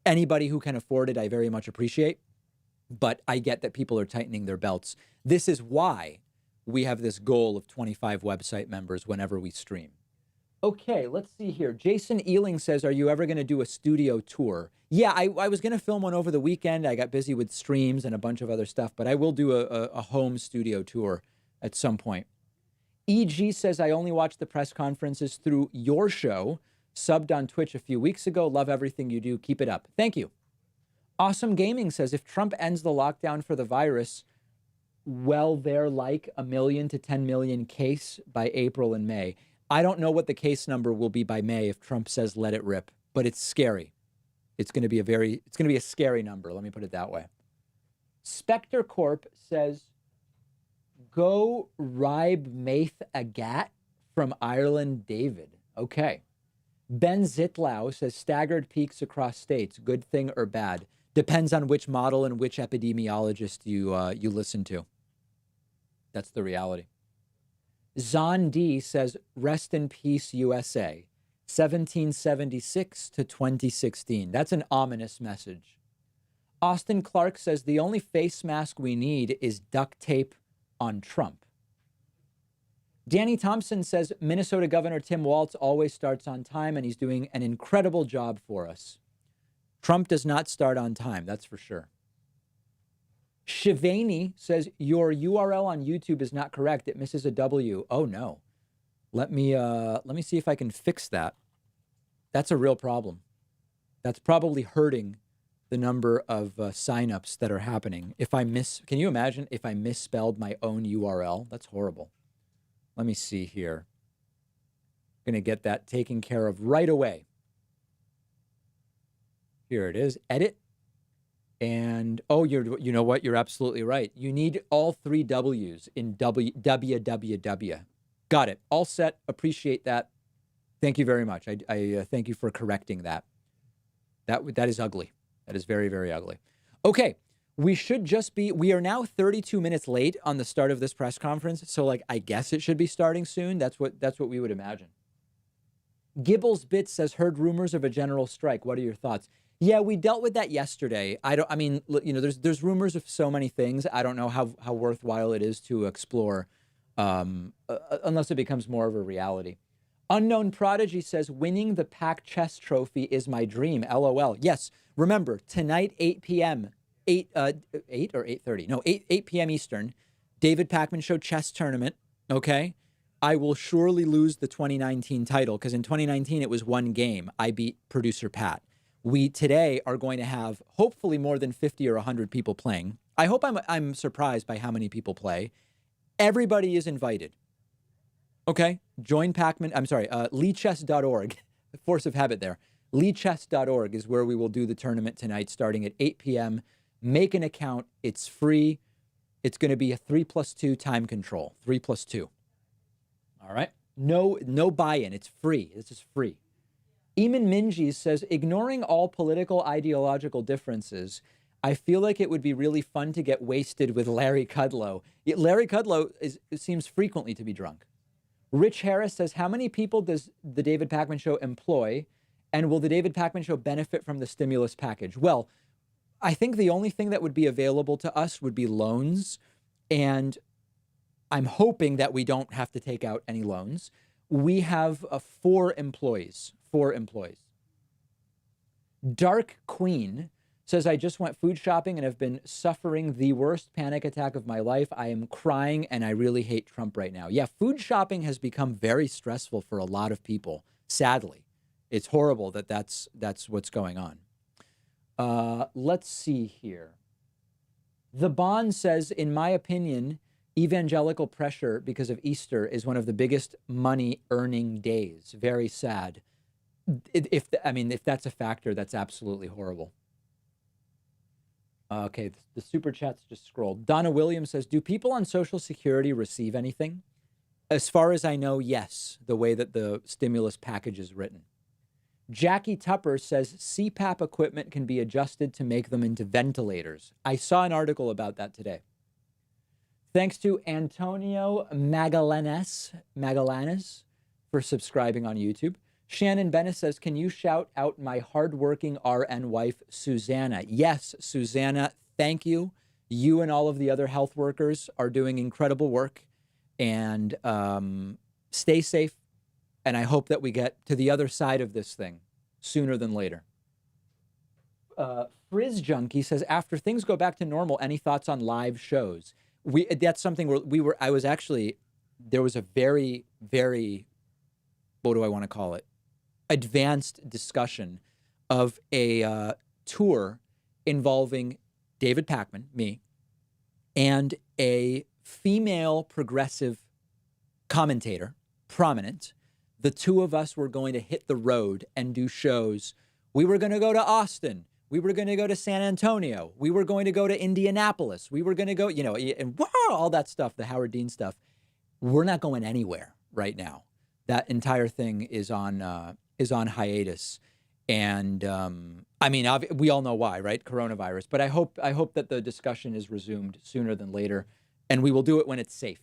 anybody who can afford it, I very much appreciate. But I get that people are tightening their belts. This is why we have this goal of 25 website members whenever we stream. Okay, let's see here. Jason Ealing says, are you ever going to do a studio tour? Yeah, I was going to film one over the weekend. I got busy with streams and a bunch of other stuff, but I will do a home studio tour at some point. EG says, I only watch the press conferences through your show. Subbed on Twitch a few weeks ago. Love everything you do. Keep it up. Thank you. Awesome Gaming says, if Trump ends the lockdown for the virus, well, they're like 1 million to 10 million case by April and May. I don't know what the case number will be by May if Trump says let it rip, but it's scary. It's going to be a scary number. Let me put it that way. Spectre Corp says, go Ribe Maith Agat from Ireland, David. Okay. Ben Zitlau says, staggered peaks across states, good thing or bad? Depends on which model and which epidemiologist you listen to. That's the reality. Zon D says, rest in peace, USA, 1776 to 2016. That's an ominous message. Austin Clark says, the only face mask we need is duct tape on Trump. Danny Thompson says, Minnesota Governor Tim Walz always starts on time, and he's doing an incredible job for us. Trump does not start on time, that's for sure. Shivani says, your URL on YouTube is not correct. It misses a W. Oh, no. Let me see if I can fix that. That's a real problem. That's probably hurting the number of signups that are happening. Can you imagine if I misspelled my own URL? That's horrible. Let me see here. Going to get that taken care of right away. Here it is. Edit. And, you know what? You're absolutely right. You need all 3 W's in www. Got it. All set. Appreciate that. Thank you very much. I thank you for correcting that. That is ugly. That is very, very ugly. Okay. We are now 32 minutes late on the start of this press conference. So I guess it should be starting soon. That's what we would imagine. Gibbles Bits says, heard rumors of a general strike. What are your thoughts? Yeah, we dealt with that yesterday. There's rumors of so many things. I don't know how worthwhile it is to explore unless it becomes more of a reality. Unknown Prodigy says, winning the Pac Chess Trophy is my dream. LOL. Yes, remember, tonight, 8 p.m., 8 or 8:30? No, 8 p.m. Eastern, David Pakman Show chess tournament, okay? I will surely lose the 2019 title because in 2019 it was one game. I beat producer Pat. We today are going to have hopefully more than 50 or 100 people playing. I hope I'm surprised by how many people play. Everybody is invited. Okay? Join Pac-Man. I'm sorry, leechess.org. Force of habit there. Leechess.org is where we will do the tournament tonight starting at 8 p.m. Make an account. It's free. It's going to be a 3+2 time control. 3+2. All right? No buy-in. It's free. This is free. Eamon Minges says, ignoring all political ideological differences, I feel like it would be really fun to get wasted with Larry Kudlow. Larry Kudlow seems frequently to be drunk. Rich Harris says, how many people does the David Pakman Show employ? And will the David Pakman Show benefit from the stimulus package? Well, I think the only thing that would be available to us would be loans. And I'm hoping that we don't have to take out any loans. We have 4 employees. 4 employees. Dark Queen says, I just went food shopping and have been suffering the worst panic attack of my life. I am crying and I really hate Trump right now. Yeah, food shopping has become very stressful for a lot of people, sadly. It's horrible that that's what's going on. Let's see here. The Bond says, in my opinion, evangelical pressure because of Easter is one of the biggest money earning days. Very sad. If that's a factor, that's absolutely horrible. Okay, the super chats just scrolled. Donna Williams says, do people on Social Security receive anything? As far as I know, yes, the way that the stimulus package is written. Jackie Tupper says CPAP equipment can be adjusted to make them into ventilators. I saw an article about that today. Thanks to Antonio Magallanes for subscribing on YouTube. Shannon Bennett says, can you shout out my hardworking RN wife, Susanna? Yes, Susanna, thank you. You and all of the other health workers are doing incredible work. And stay safe. And I hope that we get to the other side of this thing sooner than later. Frizz Junkie says, after things go back to normal, any thoughts on live shows? That's something where there was a very, very, what do I want to call it? Advanced discussion of a tour involving David Pakman, me, and a female progressive commentator, prominent. The two of us were going to hit the road and do shows. We were going to go to Austin. We were going to go to San Antonio. We were going to go to Indianapolis. We were going to go, and all that stuff, the Howard Dean stuff. We're not going anywhere right now. That entire thing is on hiatus. And we all know why, right? Coronavirus. But I hope that the discussion is resumed sooner than later, and we will do it when it's safe.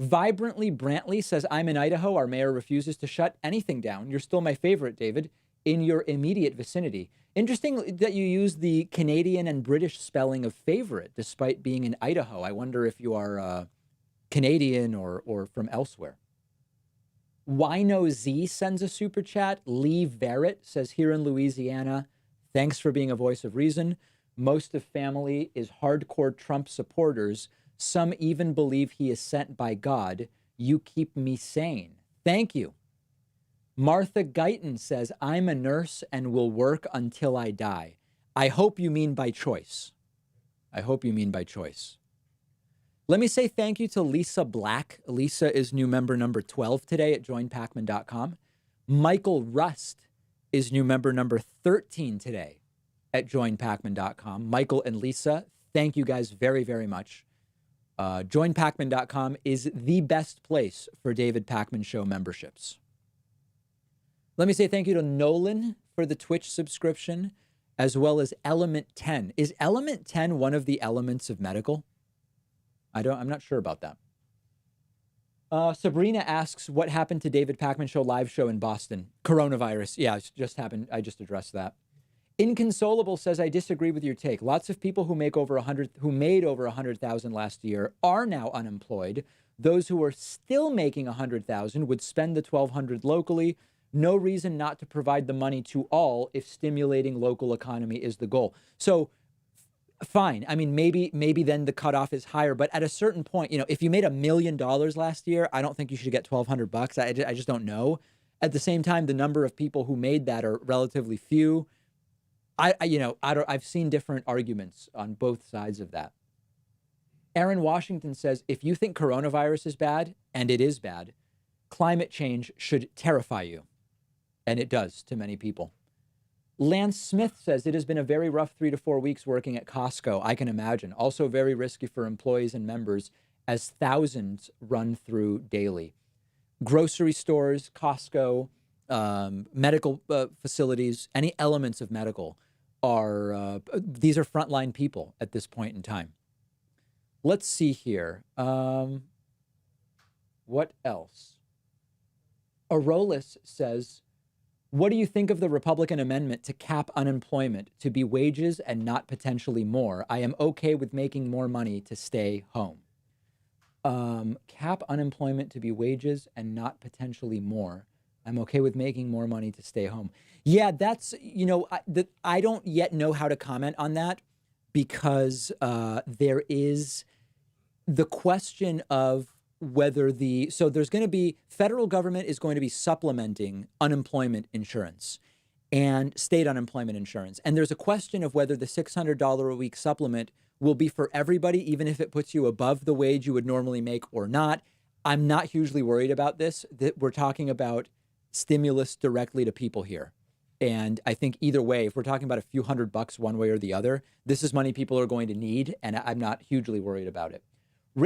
Vibrantly Brantley says, I'm in Idaho. Our mayor refuses to shut anything down. You're still my favorite, David, in your immediate vicinity. Interesting that you use the Canadian and British spelling of favorite, despite being in Idaho. I wonder if you are Canadian or from elsewhere. Wino Z sends a super chat. Lee Verrett says, here in Louisiana, thanks for being a voice of reason. Most of family is hardcore Trump supporters. Some even believe he is sent by God. You keep me sane. Thank you. Martha Guyton says, I'm a nurse and will work until I die. I hope you mean by choice. I hope you mean by choice. Let me say thank you to Lisa Black. Lisa is new member number 12 today at joinpacman.com. Michael Rust is new member number 13 today at joinpacman.com. Michael and Lisa, thank you guys very, very much. Joinpacman.com is the best place for David Pakman Show memberships. Let me say thank you to Nolan for the Twitch subscription, as well as Element 10. Is Element 10 one of the elements of medical? I'm not sure about that. Sabrina asks, what happened to David Pakman Show live show in Boston? Coronavirus. Yeah, it just happened. I just addressed that. Inconsolable says, I disagree with your take. Lots of people who made over 100,000 last year are now unemployed. Those who are still making 100,000 would spend the 1,200 locally. No reason not to provide the money to all if stimulating local economy is the goal. So fine. I mean, maybe then the cutoff is higher, but at a certain point, if you made $1 million last year, I don't think you should get $1,200. I just don't know. At the same time, the number of people who made that are relatively few. I've seen different arguments on both sides of that. Aaron Washington says, if you think coronavirus is bad, and it is bad, climate change should terrify you. And it does to many people. Lance Smith says, it has been a very rough 3 to 4 weeks working at Costco. I can imagine. Also very risky for employees and members as thousands run through daily. Grocery stores, Costco, medical facilities, any elements of medical these are frontline people at this point in time. Let's see here. What else? Arolis says, what do you think of the Republican amendment to cap unemployment to be wages and not potentially more? I am okay with making more money to stay home. Cap unemployment to be wages and not potentially more. I'm okay with making more money to stay home. Yeah, that's, I don't yet know how to comment on that because there is the question of whether there's going to be, federal government is going to be supplementing unemployment insurance and state unemployment insurance. And there's a question of whether the $600 a week supplement will be for everybody, even if it puts you above the wage you would normally make or not. I'm not hugely worried about this, that we're talking about stimulus directly to people here. And I think either way, if we're talking about a few $100 one way or the other, this is money people are going to need. And I'm not hugely worried about it.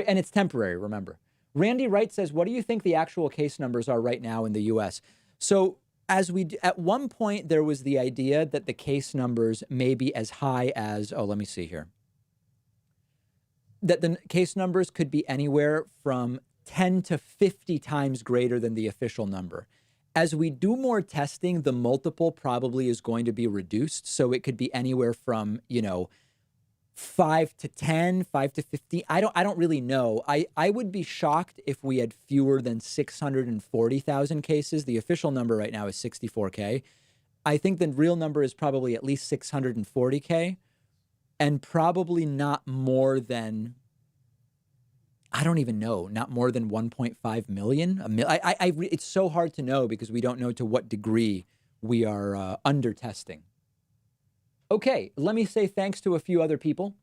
And it's temporary, remember. Randy Wright says, what do you think the actual case numbers are right now in the US? So at one point, there was the idea that the case numbers may be as high as, let me see here. That the case numbers could be anywhere from 10 to 50 times greater than the official number. As we do more testing, the multiple probably is going to be reduced. So it could be anywhere from, 5 to 10, 5 to 15. I don't really know. I would be shocked if we had fewer than 640,000 cases. The official number right now is 64K. I think the real number is probably at least 640K and probably not more than, I don't even know, not more than 1.5 million. It's so hard to know because we don't know to what degree we are under testing. Okay, let me say thanks to a few other people.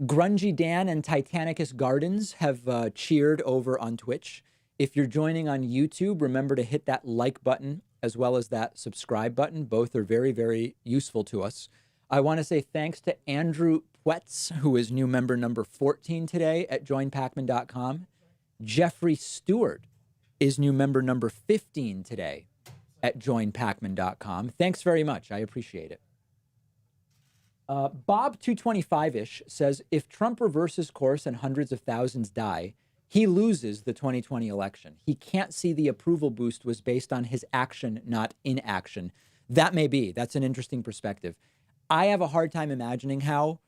Grungy Dan and Titanicus Gardens have cheered over on Twitch. If you're joining on YouTube, remember to hit that like button as well as that subscribe button. Both are very, very useful to us. I want to say thanks to Andrew Pwetz, who is new member number 14 today at joinpacman.com. Jeffrey Stewart is new member number 15 today at joinpacman.com. Thanks very much. I appreciate it. Bob225-ish says, if Trump reverses course and hundreds of thousands die, he loses the 2020 election. He can't see the approval boost was based on his action, not inaction. That may be. That's an interesting perspective. I have a hard time imagining how,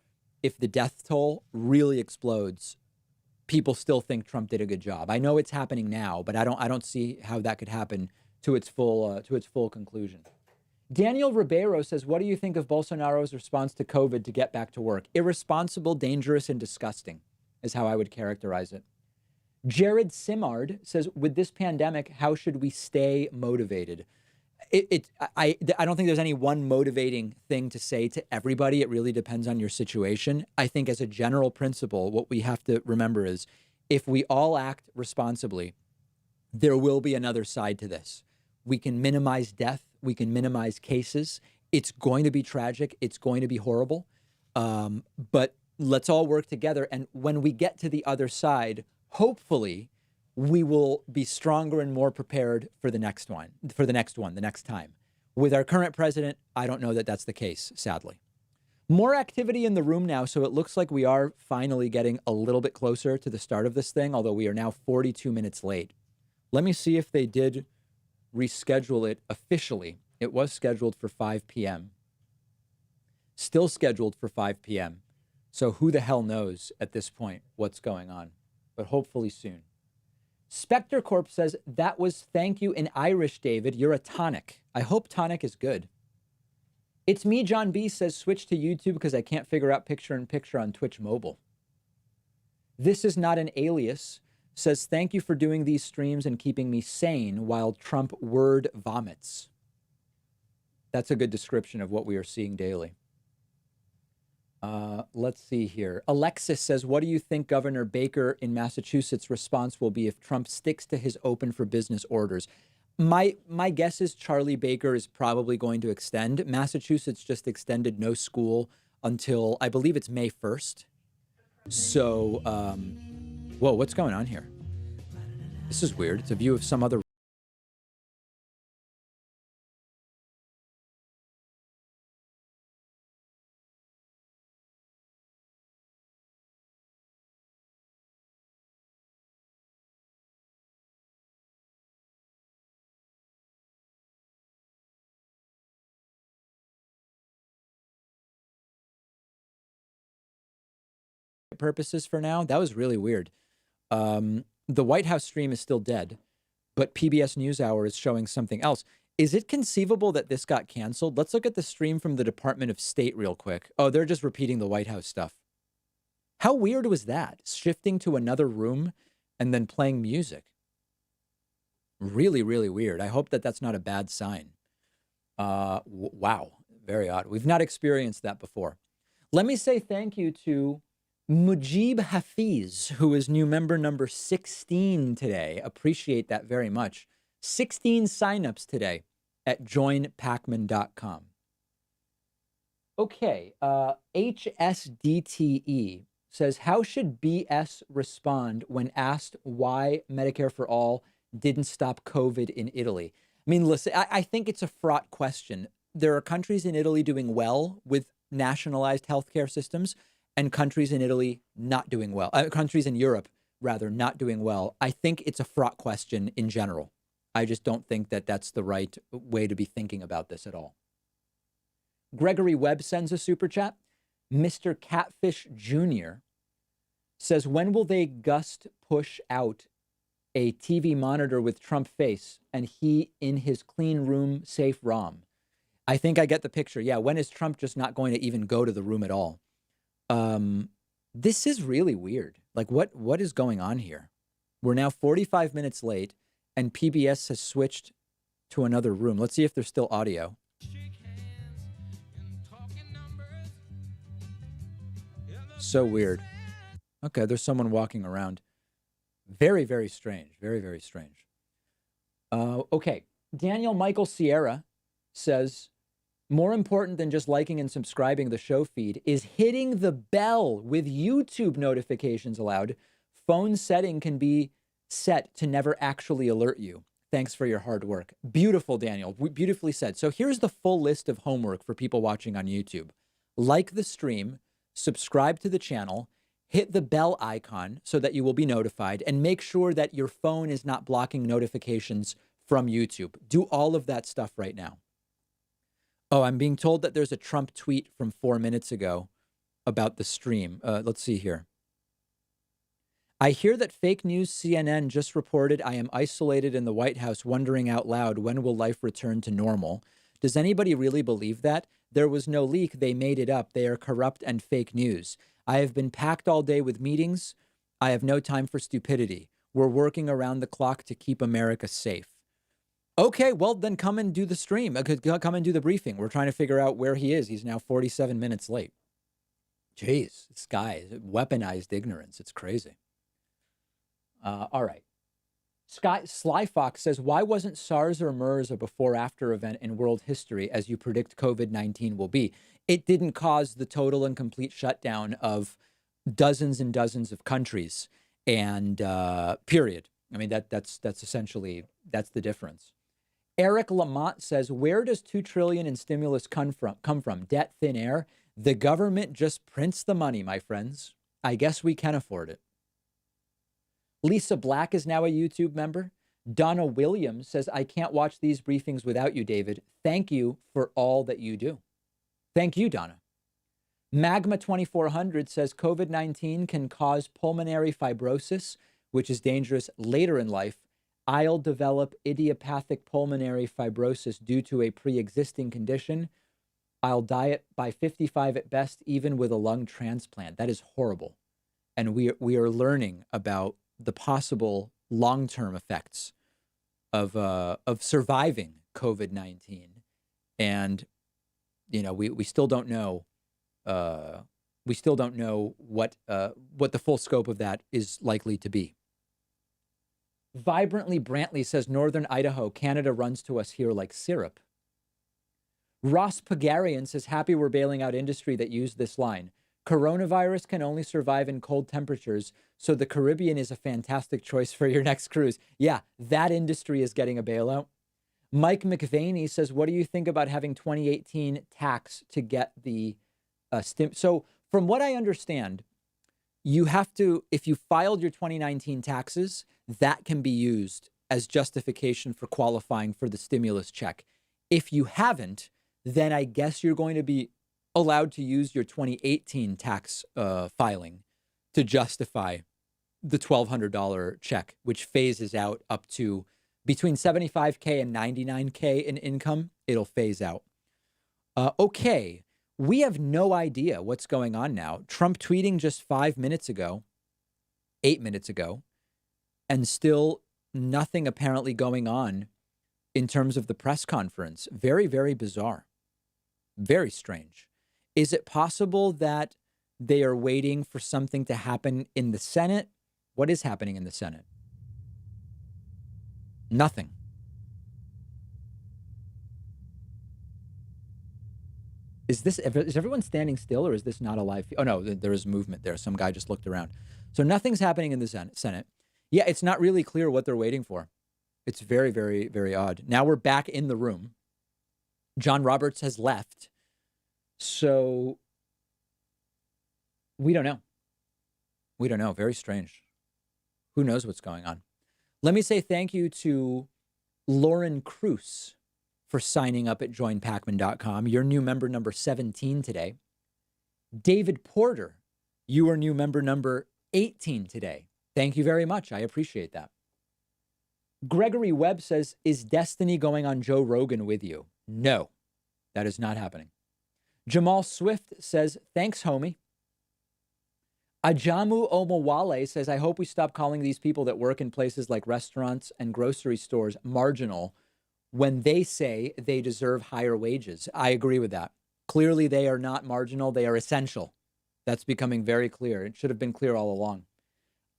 if the death toll really explodes, people still think Trump did a good job. I know it's happening now, but I don't see how that could happen to its full conclusion. Daniel Ribeiro says, what do you think of Bolsonaro's response to COVID to get back to work? Irresponsible, dangerous, and disgusting is how I would characterize it. Jared Simard says, with this pandemic, how should we stay motivated? I don't think there's any one motivating thing to say to everybody. It really depends on your situation. I think as a general principle, what we have to remember is if we all act responsibly, there will be another side to this. We can minimize death. We can minimize cases. It's going to be tragic. It's going to be horrible. But let's all work together. And when we get to the other side, hopefully we will be stronger and more prepared for the next time. With our current president, I don't know that that's the case, sadly. More activity in the room now, so it looks like we are finally getting a little bit closer to the start of this thing, although we are now 42 minutes late. Let me see if they did reschedule it officially. It was scheduled for 5 p.m. Still scheduled for 5 p.m. So who the hell knows at this point what's going on, but hopefully soon. Spectre Corp says, that was thank you in Irish, David. You're a tonic. I hope tonic is good. It's me, John B, says, switch to YouTube because I can't figure out picture-in-picture on Twitch mobile. This is not an alias. Says, thank you for doing these streams and keeping me sane while Trump word vomits. That's a good description of what we are seeing daily. Let's see here. Alexis says, what do you think Governor Baker in Massachusetts' response will be if Trump sticks to his open for business orders? My guess is Charlie Baker is probably going to extend. Massachusetts just extended no school until I believe it's May 1st. So, whoa, what's going on here? This is weird. It's a view of some other purposes for now. That was really weird. The White House stream is still dead, but PBS NewsHour is showing something else. Is it conceivable that this got canceled? Let's look at the stream from the Department of State real quick. Oh, they're just repeating the White House stuff. How weird was that? Shifting to another room and then playing music. Really, really weird. I hope that that's not a bad sign. Wow. Very odd. We've not experienced that before. Let me say thank you to Mujib Hafiz, who is new member number 16 today. Appreciate that very much. 16 signups today at joinpacman.com. Okay, HSDTE says, how should BS respond when asked why Medicare for All didn't stop COVID in Italy? I mean, listen, I think it's a fraught question. There are countries in Italy doing well with nationalized healthcare systems and countries in Italy not doing well. Countries in Europe, rather, not doing well. I think it's a fraught question in general. I just don't think that that's the right way to be thinking about this at all. Gregory Webb sends a super chat. Mr. Catfish Jr. says, when will they gust push out a TV monitor with Trump face and he in his clean room safe ROM? I think I get the picture. Yeah, when is Trump just not going to even go to the room at all? This is really weird. Like, what is going on here? We're now 45 minutes late, and PBS has switched to another room. Let's see if there's still audio. So weird. Okay, there's someone walking around. Very, very strange. Very, very strange. Okay, Daniel Michael Sierra says, more important than just liking and subscribing the show feed is hitting the bell with YouTube notifications allowed. Phone setting can be set to never actually alert you. Thanks for your hard work. Beautiful, Daniel. Beautifully said. So here's the full list of homework for people watching on YouTube. Like the stream, subscribe to the channel, hit the bell icon so that you will be notified, and make sure that your phone is not blocking notifications from YouTube. Do all of that stuff right now. Oh, I'm being told that there's a Trump tweet from 4 minutes ago about the stream. Let's see here. I hear that fake news CNN just reported I am isolated in the White House, wondering out loud, when will life return to normal? Does anybody really believe that? There was no leak. They made it up. They are corrupt and fake news. I have been packed all day with meetings. I have no time for stupidity. We're working around the clock to keep America safe. Okay, well, then come and do the stream. Come and do the briefing. We're trying to figure out where he is. He's now 47 minutes late. Jeez, this guy, weaponized ignorance. It's crazy. All right. Sly Fox says, why wasn't SARS or MERS a before-after event in world history as you predict COVID-19 will be? It didn't cause the total and complete shutdown of dozens and dozens of countries, and period. I mean, that's essentially, that's the difference. Eric Lamont says, where does $2 trillion in stimulus come from? Debt, thin air? The government just prints the money, my friends. I guess we can afford it. Lisa Black is now a YouTube member. Donna Williams says, I can't watch these briefings without you, David. Thank you for all that you do. Thank you, Donna. Magma 2400 says COVID-19 can cause pulmonary fibrosis, which is dangerous later in life. I'll develop idiopathic pulmonary fibrosis due to a pre-existing condition. I'll die by 55 at best, even with a lung transplant. That is horrible. And we are learning about the possible long-term effects of surviving COVID-19. And, you know, we still don't know We still don't know what the full scope of that is likely to be. Vibrantly Brantley says, Northern Idaho, Canada runs to us here like syrup. Ross Pagarian says, happy we're bailing out industry that used this line. Coronavirus can only survive in cold temperatures, so the Caribbean is a fantastic choice for your next cruise. Yeah, that industry is getting a bailout. Mike McVaney says, what do you think about having 2018 tax to get the stim? So from what I understand, you have to, if you filed your 2019 taxes, that can be used as justification for qualifying for the stimulus check. If you haven't, then I guess you're going to be allowed to use your 2018 tax filing to justify the $1,200 check, which phases out up to between 75K and 99K in income. It'll phase out. Okay. We have no idea what's going on now. Trump tweeting just 8 minutes ago, and still nothing apparently going on in terms of the press conference. Very, very bizarre. Very strange. Is it possible that they are waiting for something to happen in the Senate? What is happening in the Senate? Nothing. Is everyone standing still, or is this not a live? Oh, no, there is movement there. Some guy just looked around. So nothing's happening in the Senate. Yeah, it's not really clear what they're waiting for. It's very, very, very odd. Now we're back in the room. John Roberts has left. So we don't know. We don't know. Very strange. Who knows what's going on? Let me say thank you to Lauren Cruz for signing up at joinpacman.com. You're new member number 17 today. David Porter, you are new member number 18 today. Thank you very much. I appreciate that. Gregory Webb says, is Destiny going on Joe Rogan with you? No, that is not happening. Jamal Swift says, thanks, homie. Ajamu Omowale says, I hope we stop calling these people that work in places like restaurants and grocery stores marginal when they say they deserve higher wages. I agree with that. Clearly, they are not marginal. They are essential. That's becoming very clear. It should have been clear all along.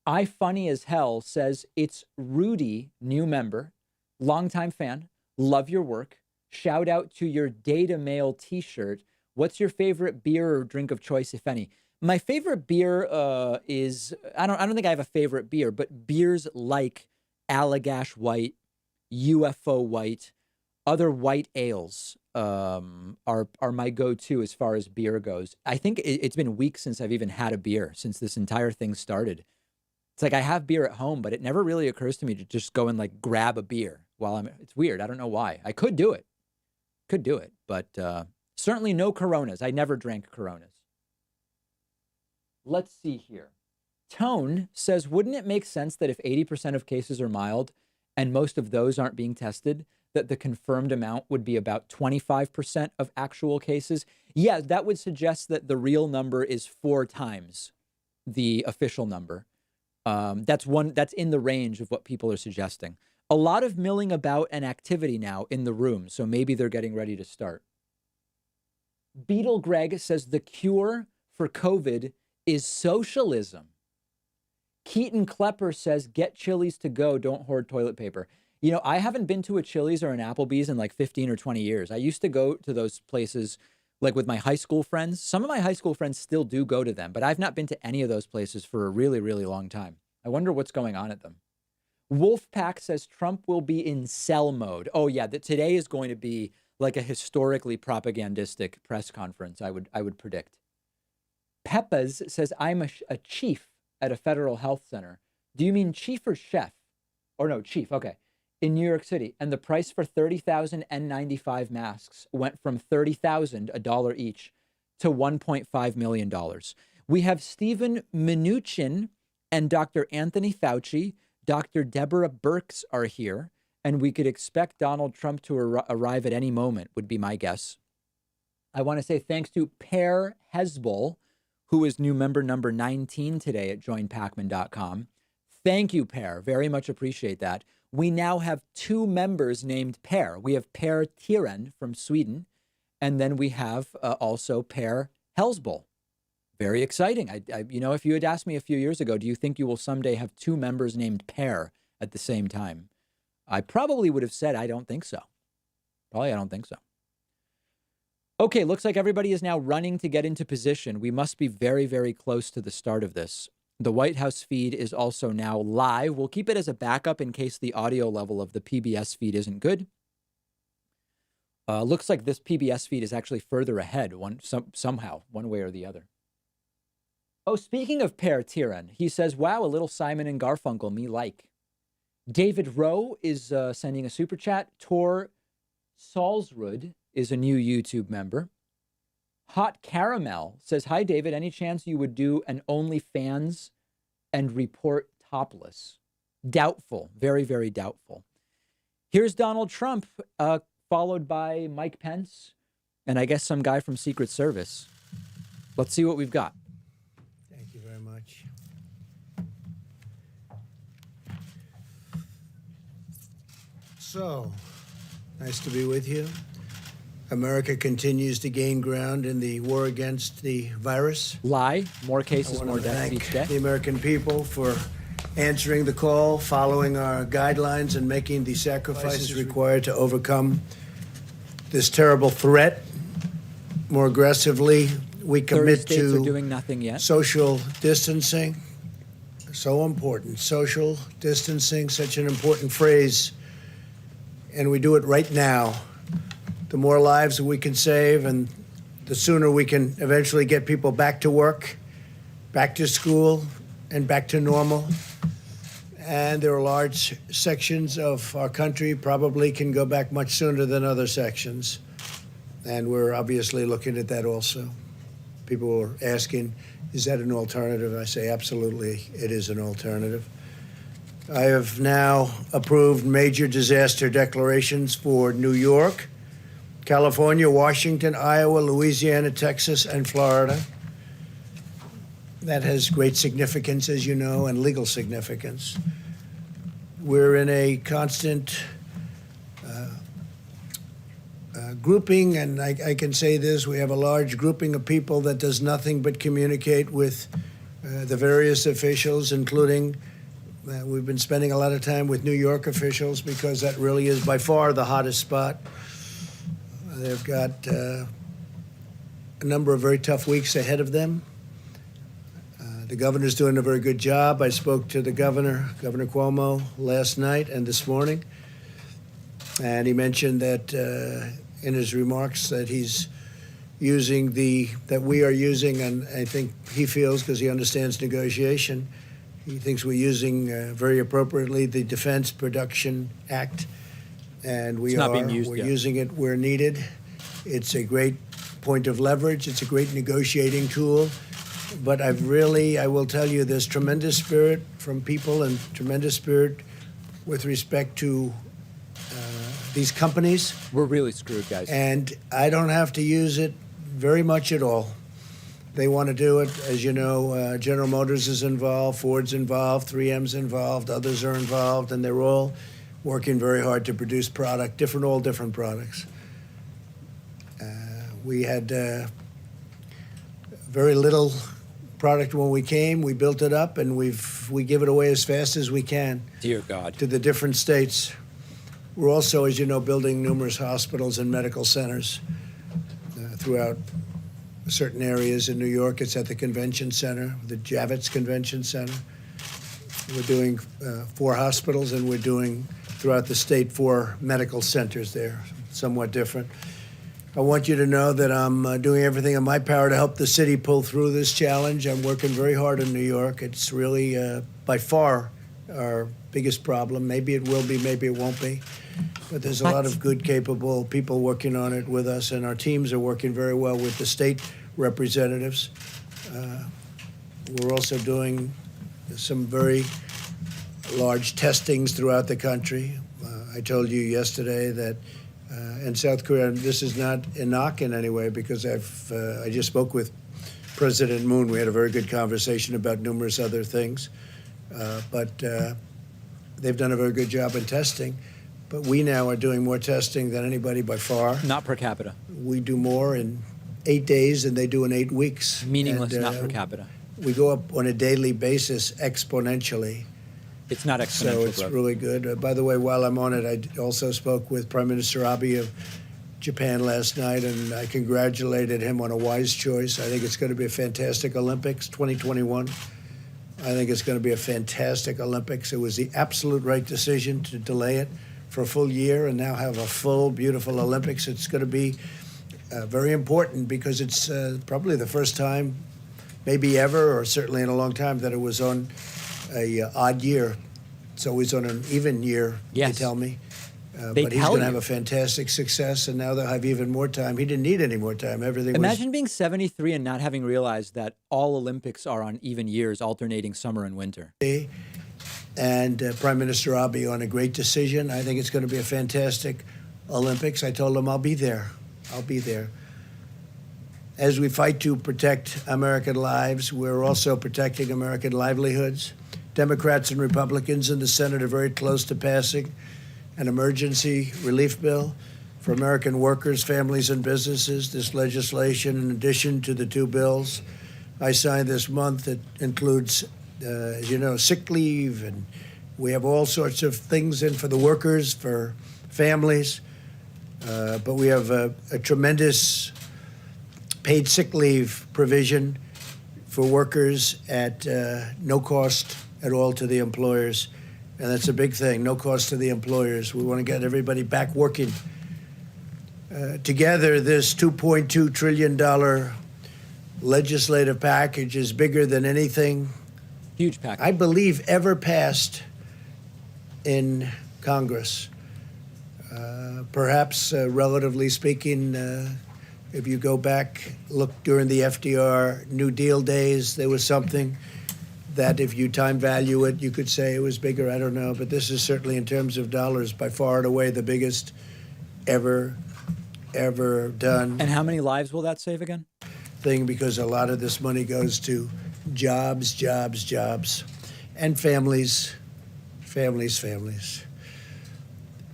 I Funny as Hell says, it's Rudy, new member, longtime fan, love your work. Shout out to your Data Mail t-shirt. What's your favorite beer or drink of choice, if any? My favorite beer is, I don't think I have a favorite beer, but beers like Allagash White, UFO White, other white ales are my go-to as far as beer goes. I think it's been weeks since I've even had a beer, since this entire thing started. It's like I have beer at home, but it never really occurs to me to just go and like grab a beer while it's weird. I don't know why. I could do it, but certainly no Coronas. I never drank Coronas. Let's see here. Tone says, wouldn't it make sense that if 80% of cases are mild and most of those aren't being tested, that the confirmed amount would be about 25% of actual cases? Yeah, that would suggest that the real number is 4 times the official number. That's in the range of what people are suggesting. A lot of milling about and activity now in the room, so maybe they're getting ready to start. Beetle Greg says the cure for COVID is socialism. Keaton Klepper says, get Chili's to go, don't hoard toilet paper. You know, I haven't been to a Chili's or an Applebee's in like 15 or 20 years. I used to go to those places like with my high school friends. Some of my high school friends still do go to them, but I've not been to any of those places for a really, really long time. I wonder what's going on at them. Wolfpack says Trump will be in sell mode. Oh yeah, that today is going to be like a historically propagandistic press conference, I would predict. Peppas says, I'm a chief at a federal health center. Do you mean chief or chef? Or no, chief, okay. In New York City. And the price for 30,000 N95 masks went from $30,000, $1 each, to $1.5 million. We have Stephen Mnuchin and Dr. Anthony Fauci. Dr. Deborah Birx are here, and we could expect Donald Trump to arrive at any moment, would be my guess. I want to say thanks to Per Hezbollah, who is new member number 19 today at joinpacman.com. Thank you, Per. Very much appreciate that. We now have 2 members named Per. We have Per Tiren from Sweden, and then we have also Per Hezbollah. Very exciting. If you had asked me a few years ago, do you think you will someday have two members named Pear at the same time? I probably would have said, I don't think so. I don't think so. Okay, looks like everybody is now running to get into position. We must be very, very close to the start of this. The White House feed is also now live. We'll keep it as a backup in case the audio level of the PBS feed isn't good. Looks like this PBS feed is actually further ahead, somehow, one way or the other. Oh, speaking of Per Tiran, he says, wow, a little Simon and Garfunkel, me like. David Rowe is sending a super chat. Tor Salsrud is a new YouTube member. Hot Caramel says, hi, David. Any chance you would do an OnlyFans and report topless? Doubtful. Very, very doubtful. Here's Donald Trump, followed by Mike Pence, and I guess some guy from Secret Service. Let's see what we've got. Thank you very much. So, nice to be with you. America continues to gain ground in the war against the virus. Lie. More cases, more deaths each day. The American people for answering the call, following our guidelines, and making the sacrifices required to overcome this terrible threat. More aggressively, we commit to are doing nothing yet. Social distancing. So important. Social distancing, such an important phrase. And we do it right now. The more lives that we can save, and the sooner we can eventually get people back to work, back to school, and back to normal. And there are large sections of our country probably can go back much sooner than other sections. And we're obviously looking at that also. People are asking, is that an alternative? I say, absolutely, it is an alternative. I have now approved major disaster declarations for New York, California, Washington, Iowa, Louisiana, Texas, and Florida. That has great significance, as you know, and legal significance. We're in a constant grouping, and I can say this, we have a large grouping of people that does nothing but communicate with the various officials, including we've been spending a lot of time with New York officials because that really is by far the hottest spot. They've got a number of very tough weeks ahead of them. The governor's doing a very good job. I spoke to the governor, Governor Cuomo, last night and this morning, and he mentioned that in his remarks that he's using that we are using, and I think he feels, because he understands negotiation, he thinks we're using very appropriately the Defense Production Act, and we're using it where needed. It's a great point of leverage. It's a great negotiating tool. But I will tell you, there's tremendous spirit from people and tremendous spirit with respect to these companies. We're really screwed, guys. And I don't have to use it very much at all. They want to do it. As you know, General Motors is involved, Ford's involved, 3M's involved, others are involved, and they're all working very hard to produce all different products. We had very little product when we came. We built it up, and we give it away as fast as we can. Dear God. To the different states. We're also, as you know, building numerous hospitals and medical centers throughout certain areas. In New York, it's at the convention center, the Javits Convention Center. We're doing 4 hospitals, and we're doing throughout the state 4 medical centers there, somewhat different. I want you to know that I'm doing everything in my power to help the city pull through this challenge. I'm working very hard in New York. It's really, by far, our biggest problem. Maybe it will be, maybe it won't be. But there's a lot of good, capable people working on it with us, and our teams are working very well with the state representatives. We're also doing some very large testings throughout the country. I told you yesterday that in South Korea, and this is not a knock in any way, because I just spoke with President Moon. We had a very good conversation about numerous other things. But they've done a very good job in testing. But we now are doing more testing than anybody by far. Not per capita. We do more in 8 days and they do in 8 weeks. Meaningless, And, not per capita. We go up on a daily basis exponentially. It's not exponential So it's growth. really good. By the way, while I'm on it, I also spoke with Prime Minister Abe of Japan last night, and I congratulated him on a wise choice. I think it's going to be a fantastic Olympics 2021. I think it's going to be a fantastic Olympics. It was the absolute right decision to delay it for a full year and now have a full, beautiful Olympics. It's going to be very important because it's probably the first time, maybe ever, or certainly in a long time, that it was on a odd year. It's always on an even year, Yes. they tell me. They But he's tell going to you. have a fantastic success, and now they'll have even more time. He didn't need any more time. Everything Imagine being 73 and not having realized that all Olympics are on even years, alternating summer and winter. was... And Prime Minister Abe on a great decision. I think it's going to be a fantastic Olympics. I told him I'll be there. I'll be there. As we fight to protect American lives, we're also protecting American livelihoods. Democrats and Republicans in the Senate are very close to passing an emergency relief bill for American workers, families, and businesses. This legislation, in addition to the two bills I signed this month, it includes, as you know, sick leave, and we have all sorts of things in for the workers, for families. But we have a tremendous paid sick leave provision for workers at no cost at all to the employers. And that's a big thing, no cost to the employers. We want to get everybody back working. Together, this $2.2 trillion legislative package is bigger than anything Huge package. I believe ever passed in Congress. Perhaps, relatively speaking, if you go back, look during the FDR New Deal days, there was something that if you time value it, you could say it was bigger. I don't know. But this is certainly, in terms of dollars, by far and away the biggest ever done And how many lives will that save again? thing, because a lot of this money goes to jobs, and families.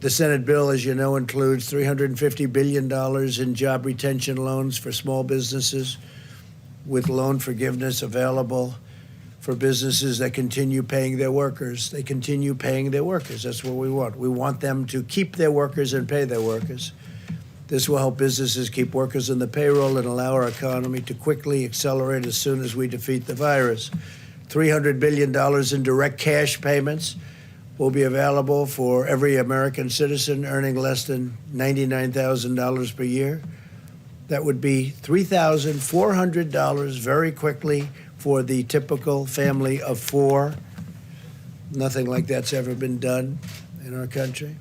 The Senate bill, as you know, includes $350 billion in job retention loans for small businesses, with loan forgiveness available for businesses that continue paying their workers. They continue paying their workers. That's what we want. We want them to keep their workers and pay their workers. This will help businesses keep workers on the payroll and allow our economy to quickly accelerate as soon as we defeat the virus. $300 billion in direct cash payments will be available for every American citizen earning less than $99,000 per year. That would be $3,400 very quickly for the typical family of four. Nothing like that's ever been done in our country.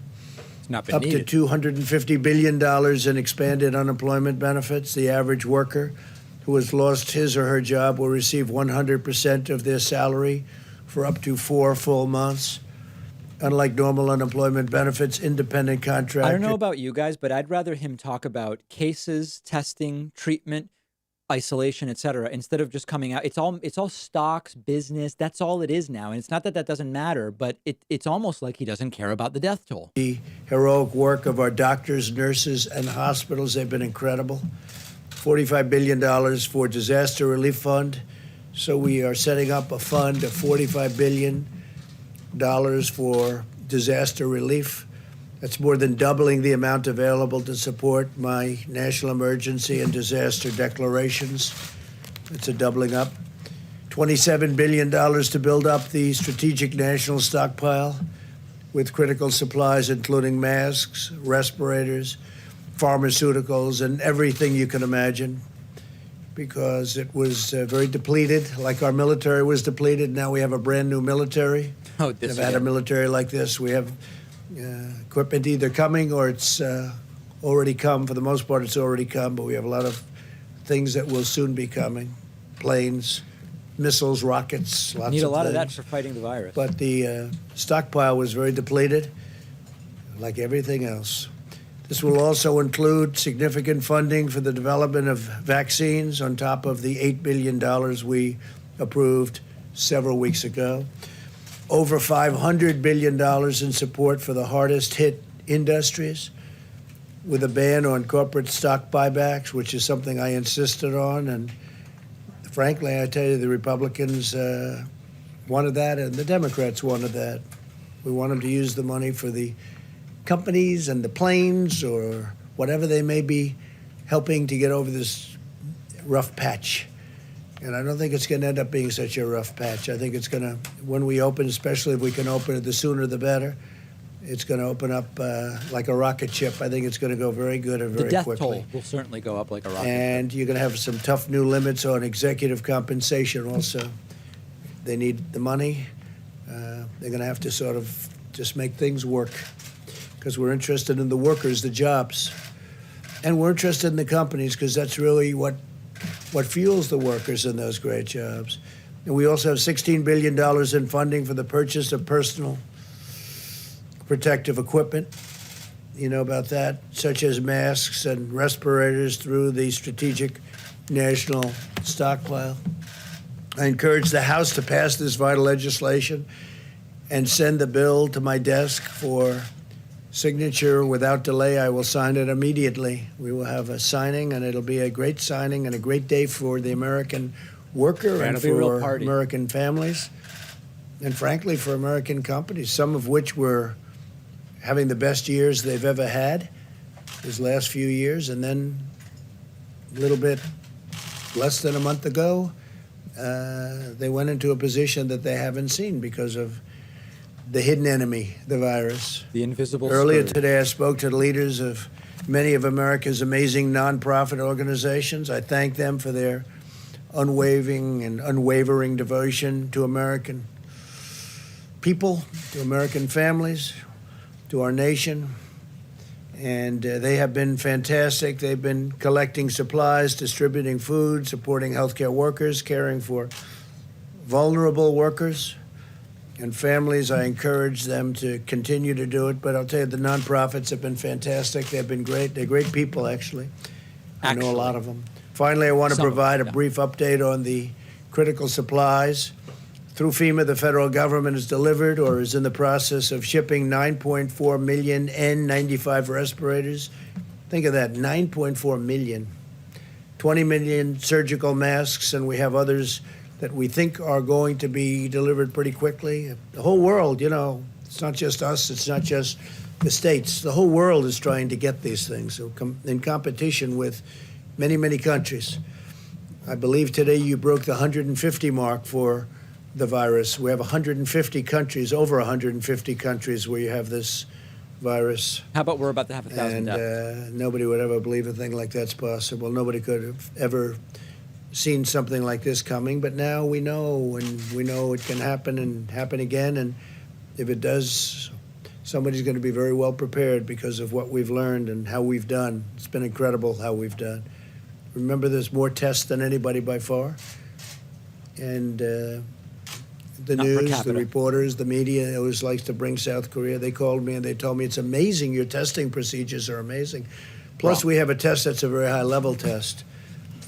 It's not been Up needed. to $250 billion in expanded unemployment benefits. The average worker who has lost his or her job will receive 100% of their salary for up to 4 full months. Unlike normal unemployment benefits, independent contractors... I don't know about you guys, but I'd rather him talk about cases, testing, treatment, isolation, etc., instead of just coming out. It's all stocks, business. That's all it is now. And it's not that that doesn't matter, but it's almost like he doesn't care about the death toll. The heroic work of our doctors, nurses, and hospitals, they've been incredible. $45 billion for disaster relief fund. So we are setting up a fund of $45 billion for disaster relief. That's more than doubling the amount available to support my national emergency and disaster declarations. It's a doubling up. $27 billion to build up the strategic national stockpile with critical supplies, including masks, respirators, pharmaceuticals, and everything you can imagine, because it was very depleted, like our military was depleted. Now we have a brand new military. Oh, this Never had a military like this. We have equipment either coming or it's already come. For the most part, it's already come, but we have a lot of things that will soon be coming. Planes, missiles, rockets, lots of need a lot of that things. for fighting the virus. But the stockpile was very depleted, like everything else. This will also include significant funding for the development of vaccines on top of the $8 billion we approved several weeks ago. Over $500 billion in support for the hardest hit industries. with a ban on corporate stock buybacks, which is something I insisted on. And frankly, I tell you, the Republicans wanted that, and the Democrats wanted that. We want them to use the money for the companies and the planes or whatever they may be helping to get over this rough patch. And I don't think it's going to end up being such a rough patch. I think it's going to, when we open, especially if we can open it, the sooner the better, it's going to open up like a rocket ship. I think it's going to go very good and very The death quickly. toll will certainly go up like a rocket. And you're going to have some tough new limits on executive compensation also. They need the money. They're going to have to sort of just make things work because we're interested in the workers, the jobs. And we're interested in the companies because that's really what fuels the workers in those great jobs. And we also have $16 billion in funding for the purchase of personal protective equipment. You know about that, such as masks and respirators through the Strategic National Stockpile. I encourage the House to pass this vital legislation and send the bill to my desk for signature without delay. I will sign it immediately. We will have a signing, and it'll be a great signing and a great day for the American worker and it'll be a real for party. American families, and frankly, for American companies, some of which were having the best years they've ever had these last few years, and then a little bit less than a month ago, they went into a position that they haven't seen because of the hidden enemy, the virus. The invisible Earlier scourge. today, I spoke to the leaders of many of America's amazing nonprofit organizations. I thank them for their unwavering devotion to American people, to American families, to our nation. And they have been fantastic. They've been collecting supplies, distributing food, supporting healthcare workers, caring for vulnerable workers and families. I encourage them to continue to do it. But I'll tell you, the nonprofits have been fantastic. They've been great. They're great people, actually. I know a lot of them. Finally, I want to provide a brief update on the critical supplies. Through FEMA, the federal government has delivered or is in the process of shipping 9.4 million N95 respirators. Think of that, 9.4 million. 20 million surgical masks, and we have others that we think are going to be delivered pretty quickly. The whole world, you know, it's not just us, it's not just the states. The whole world is trying to get these things so in competition with many, many countries. I believe today you broke the 150 mark for the virus. We have 150 countries, over 150 countries where you have this virus. How about we're about to have 1,000 deaths? And nobody would ever believe a thing like that's possible. Nobody could have ever seen something like this coming, but now we know, and we know it can happen and happen again. And if it does, somebody's going to be very well prepared because of what we've learned and how we've done. It's been incredible how we've done. Remember, there's more tests than anybody by far. And the Not per news, the capita. reporters, the media always likes to bring South Korea. They called me and they told me it's amazing. Your testing procedures are amazing. Plus, we have a test that's a very high-level test,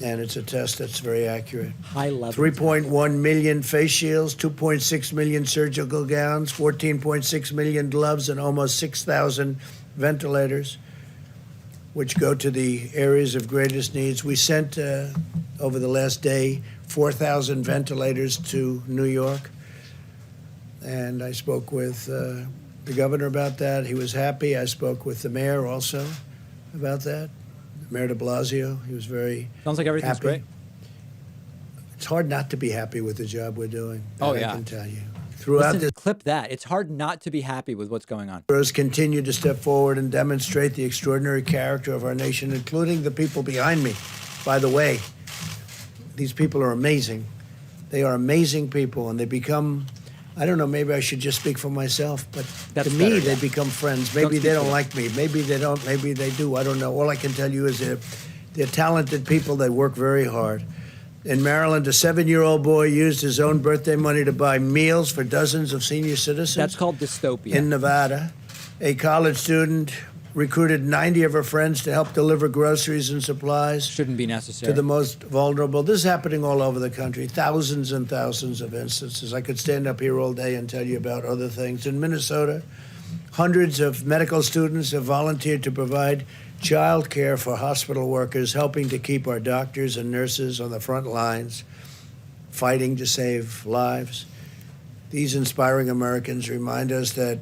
and it's a test that's very accurate. High level. 3.1 million face shields, 2.6 million surgical gowns, 14.6 million gloves, and almost 6,000 ventilators, which go to the areas of greatest needs. We sent, over the last day, 4,000 ventilators to New York. And I spoke with the governor about that. He was happy. I spoke with the mayor also about that, Mayor de Blasio. He was very Sounds like everything's happy. great. It's hard not to be happy with the job we're doing. Oh, that yeah. I can tell you. Throughout Listen, this, clip that. It's hard not to be happy with what's going on. Heroes continue to step forward and demonstrate the extraordinary character of our nation, including the people behind me. By the way, these people are amazing. They are amazing people, and they become, I don't know, maybe I should just speak for myself, but That's to me, better, they yeah. become friends. Don't Maybe speak they for don't them. like me. Maybe they don't. Maybe they do. I don't know. All I can tell you is they're talented people. They work very hard. In Maryland, a 7-year-old boy used his own birthday money to buy meals for dozens of senior citizens. That's called dystopia. In Nevada, a college student recruited 90 of her friends to help deliver groceries and supplies Shouldn't be necessary. to the most vulnerable. This is happening all over the country, thousands and thousands of instances. I could stand up here all day and tell you about other things. In Minnesota, hundreds of medical students have volunteered to provide child care for hospital workers, helping to keep our doctors and nurses on the front lines, fighting to save lives. These inspiring Americans remind us that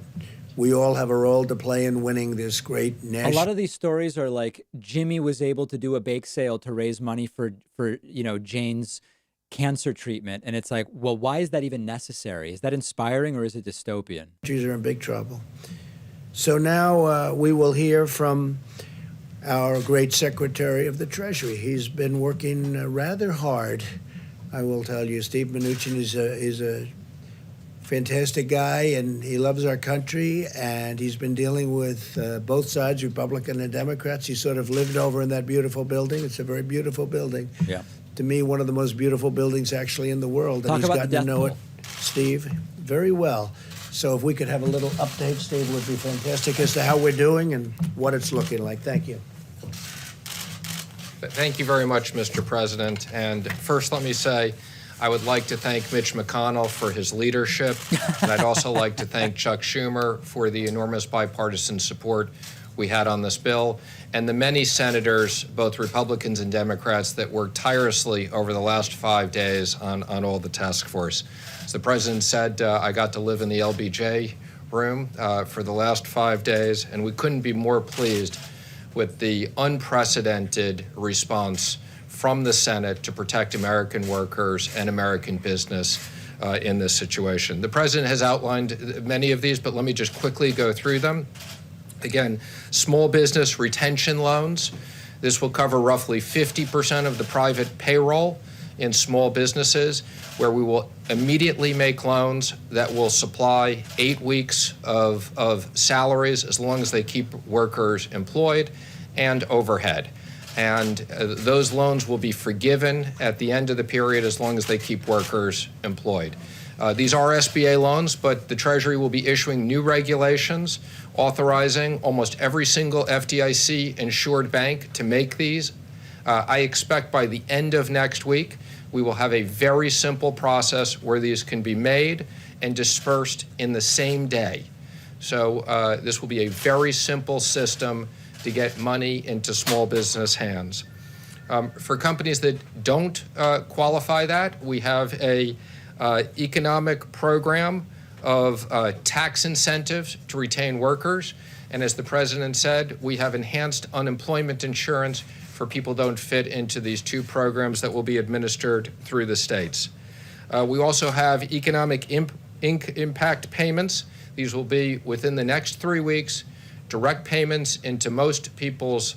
we all have a role to play in winning this great national. A lot of these stories are like Jimmy was able to do a bake sale to raise money for Jane's cancer treatment, and it's like, well, why is that even necessary? Is that inspiring or is it dystopian? Countries are in big trouble. So now we will hear from our great Secretary of the Treasury. He's been working rather hard, I will tell you. Steve Mnuchin is a fantastic guy, and he loves our country, and he's been dealing with both sides, Republican and Democrats. He sort of lived over in that beautiful building. It's a very beautiful building. Yeah. To me, one of the most beautiful buildings actually in the world. Talk and he's about gotten the to know death it, Steve, very well. So if we could have a little update, Steve, would be fantastic as to how we're doing and what it's looking like. Thank you. Thank you very much, Mr. President. And first, let me say, I would like to thank Mitch McConnell for his leadership, and I'd also like to thank Chuck Schumer for the enormous bipartisan support we had on this bill, and the many senators, both Republicans and Democrats, that worked tirelessly over the last 5 days on all the task force. As the President said, I got to live in the LBJ room for the last 5 days, and we couldn't be more pleased with the unprecedented response from the Senate to protect American workers and American business in this situation. The President has outlined many of these, but let me just quickly go through them. Again, small business retention loans. This will cover roughly 50% of the private payroll in small businesses, where we will immediately make loans that will supply 8 weeks of salaries as long as they keep workers employed and overhead. And those loans will be forgiven at the end of the period as long as they keep workers employed. These are SBA loans, but the Treasury will be issuing new regulations authorizing almost every single FDIC-insured bank to make these. I expect by the end of next week, we will have a very simple process where these can be made and dispersed in the same day. So this will be a very simple system to get money into small business hands. For companies that don't qualify that, we have a economic program of tax incentives to retain workers. And as the President said, we have enhanced unemployment insurance for people who don't fit into these two programs that will be administered through the states. We also have economic impact payments. These will be within the next 3 weeks, direct payments into most people's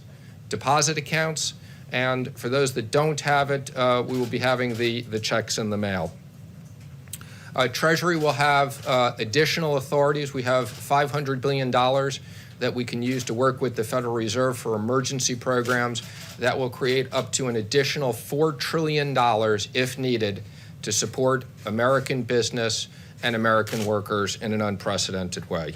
deposit accounts. And for those that don't have it, we will be having the checks in the mail. Treasury will have additional authorities. We have $500 billion that we can use to work with the Federal Reserve for emergency programs that will create up to an additional $4 trillion, if needed, to support American business and American workers in an unprecedented way.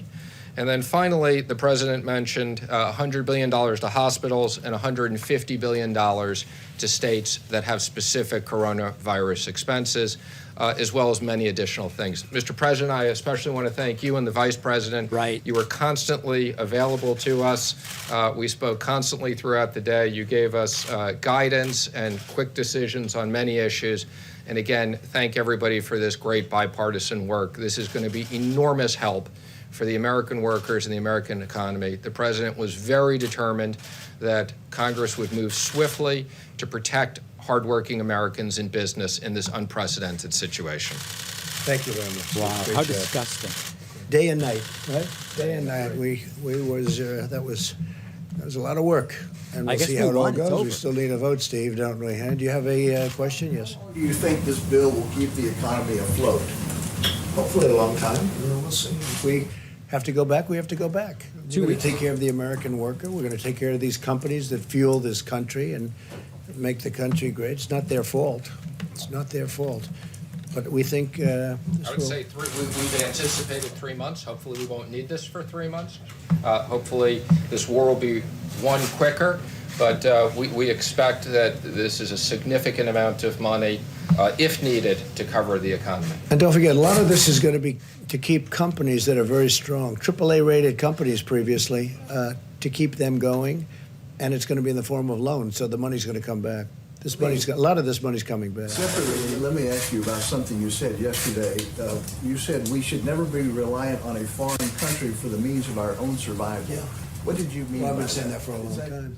And then finally, the President mentioned $100 billion to hospitals and $150 billion to states that have specific coronavirus expenses, as well as many additional things. Mr. President, I especially want to thank you and the Vice President. Right. You were constantly available to us. We spoke constantly throughout the day. You gave us guidance and quick decisions on many issues. And again, thank everybody for this great bipartisan work. This is going to be enormous help for the American workers and the American economy. The President was very determined that Congress would move swiftly to protect hardworking Americans in business in this unprecedented situation. Thank you very much. Wow, Great how job. disgusting. Day and night, right? Day and night. That was a lot of work, and I we'll guess see we how it all won. It's goes. over. We still need a vote, Steve, don't we? Do you have a question? Yes. Do you think this bill will keep the economy afloat? Hopefully a long time. We'll see. If we have to go back, we have to go back. We're 2 going weeks. to take care of the American worker. We're going to take care of these companies that fuel this country and make the country great. It's not their fault. It's not their fault. But we think this I would will... say we've anticipated 3 months. Hopefully we won't need this for 3 months. Hopefully this war will be won quicker. But we expect that this is a significant amount of money, if needed, to cover the economy. And don't forget, a lot of this is going to be to keep companies that are very strong, AAA-rated companies previously, to keep them going. and it's going to be in the form of loans, so the money's going to come back. A lot of this money's coming back. Separately, let me ask you about something you said yesterday. You said we should never be reliant on a foreign country for the means of our own survival. Yeah. What did you mean Well, I've by been saying that? that for a long Is that- time.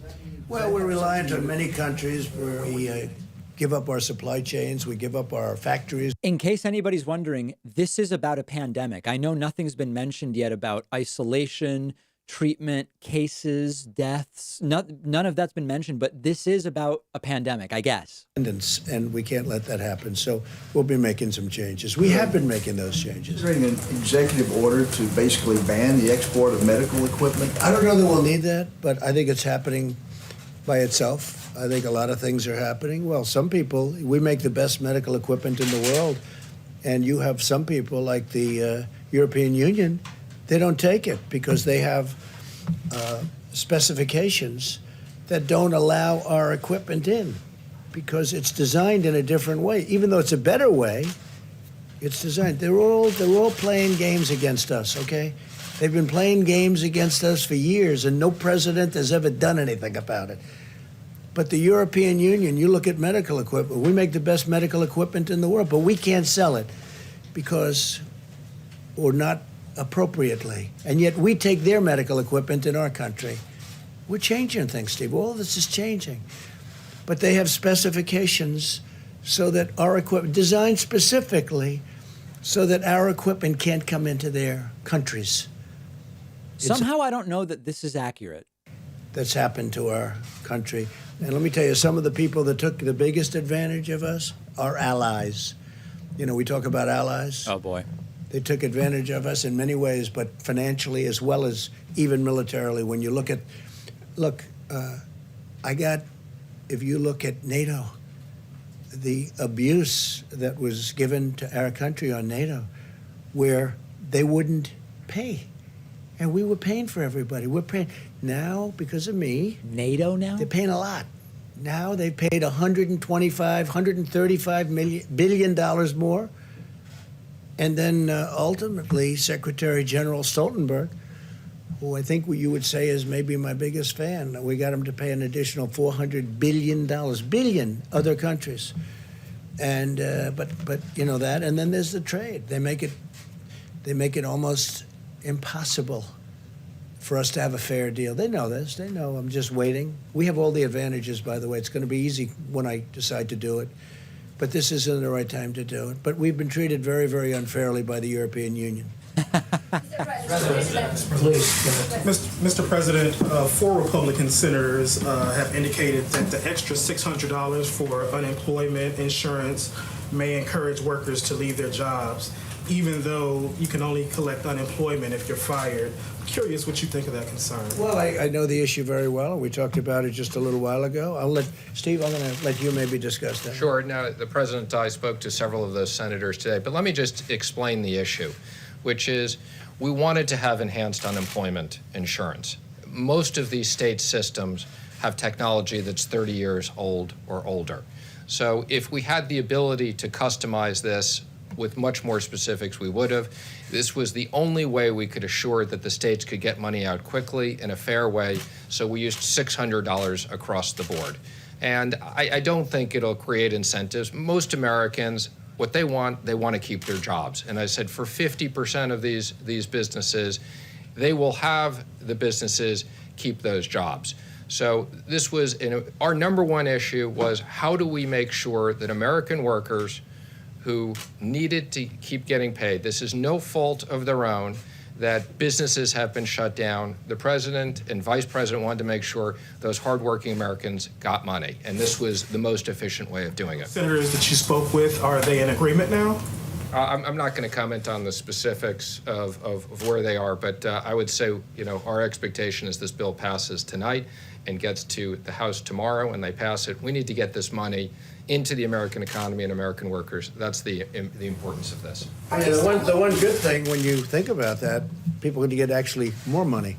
Well, we're reliant on many countries where we give up our supply chains, we give up our factories. In case anybody's wondering, this is about a pandemic. I know nothing's been mentioned yet about isolation, treatment, cases, deaths. None of that's been mentioned, but this is about a pandemic, I guess. And we can't let that happen. So we'll be making some changes. We have been making those changes. Considering an executive order to basically ban the export of medical equipment. I don't know that we'll need that, but I think it's happening by itself. I think a lot of things are happening. Well, some people, we make the best medical equipment in the world, and you have some people like the European Union, they don't take it because they have specifications that don't allow our equipment in because it's designed in a different way. Even though it's a better way, it's designed. They're all playing games against us, okay? They've been playing games against us for years, and no president has ever done anything about it. But the European Union, you look at medical equipment, we make the best medical equipment in the world, but we can't sell it because we're not appropriately. And yet we take their medical equipment in our country. We're changing things, Steve. All this is changing. But they have specifications so that our equipment, designed specifically so that our equipment can't come into their countries. Somehow I don't know that this is accurate. That's happened to our country. And let me tell you, some of the people that took the biggest advantage of us are allies. You know, we talk about allies. Oh, boy. They took advantage of us in many ways, but financially as well as even militarily. When you look at, if you look at NATO, the abuse that was given to our country on NATO, where they wouldn't pay. And we were paying for everybody. We're paying now because of me. NATO now? They're paying a lot. Now they've paid $135 billion more. And then ultimately, Secretary General Stoltenberg, who I think you would say is maybe my biggest fan, we got him to pay an additional $400 billion other countries. And but you know that, and then there's the trade. They make it almost impossible for us to have a fair deal. They know this. They know I'm just waiting. We have all the advantages, by the way. It's going to be easy when I decide to do it. But this isn't the right time to do it. But we've been treated very, very unfairly by the European Union. Please. Mr. President, 4 Republican senators have indicated that the extra $600 for unemployment insurance may encourage workers to leave their jobs, even though you can only collect unemployment if you're fired. I'm curious what you think of that concern. Well, I know the issue very well. We talked about it just a little while ago. Steve, I'm going to let you maybe discuss that. Sure. Now, the President and I spoke to several of those senators today, but let me just explain the issue, which is we wanted to have enhanced unemployment insurance. Most of these state systems have technology that's 30 years old or older. So if we had the ability to customize this with much more specifics, we would have. This was the only way we could assure that the states could get money out quickly in a fair way, so we used $600 across the board. And I don't think it'll create incentives. Most Americans, what they want to keep their jobs. And I said for 50% of these businesses, they will have the businesses keep those jobs. So this was, our number one issue was how do we make sure that American workers who needed to keep getting paid, this is no fault of their own, that businesses have been shut down. The president and vice president wanted to make sure those hardworking Americans got money, and this was the most efficient way of doing it. Senators that you spoke with, are they in agreement now? I'm not going to comment on the specifics of where they are, but I would say, our expectation is this bill passes tonight and gets to the House tomorrow, and they pass it. We need to get this money into the American economy and American workers. That's the importance of this. The one good thing when you think about that, people are going to get actually more money,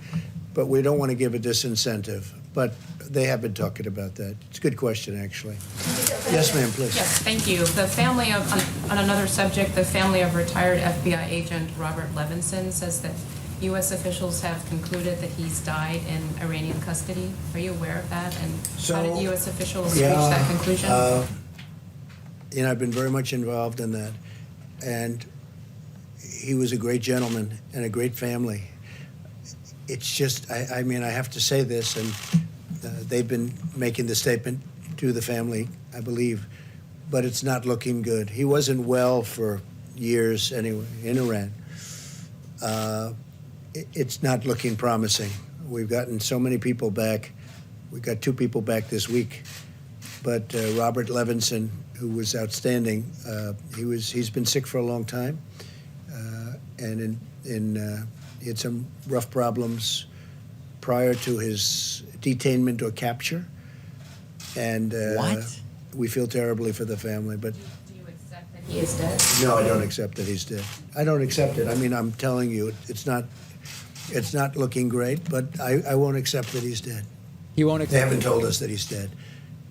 but we don't want to give a disincentive. But they have been talking about that. It's a good question, actually. Yes, ma'am, please. Yes, thank you. The family of, on another subject, the family of retired FBI agent Robert Levinson says that U.S. officials have concluded that he's died in Iranian custody. Are you aware of that? And how did U.S. officials reach that conclusion? I've been very much involved in that. And he was a great gentleman and a great family. It's just, I mean, I have to say this, and they've been making the statement to the family, I believe, but it's not looking good. He wasn't well for years anyway in Iran. It's not looking promising. We've gotten so many people back. We got 2 people back this week, but Robert Levinson, who was outstanding, he's been sick for a long time, and he had some rough problems prior to his detainment or capture, and we feel terribly for the family. But Do you accept that he is dead? no, I don't accept that he's dead. I don't accept it. I mean, I'm telling you, it's not looking great, but I won't accept that he's dead. He won't They accept haven't it. told us that he's dead,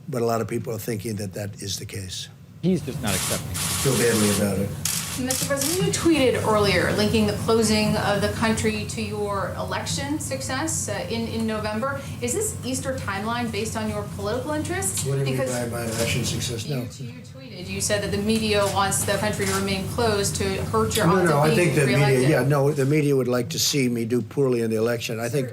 but a lot of people are thinking that that is the case. He's just not accepting. Feel badly about it. Mr. President, you tweeted earlier linking the closing of the country to your election success in November. Is this Easter timeline based on your political interests? What do you mean Because by my election success? No. you tweeted, you said that the media wants the country to remain closed to hurt your odds No, of I being think the reelected. media, the media would like to see me do poorly in the election. I think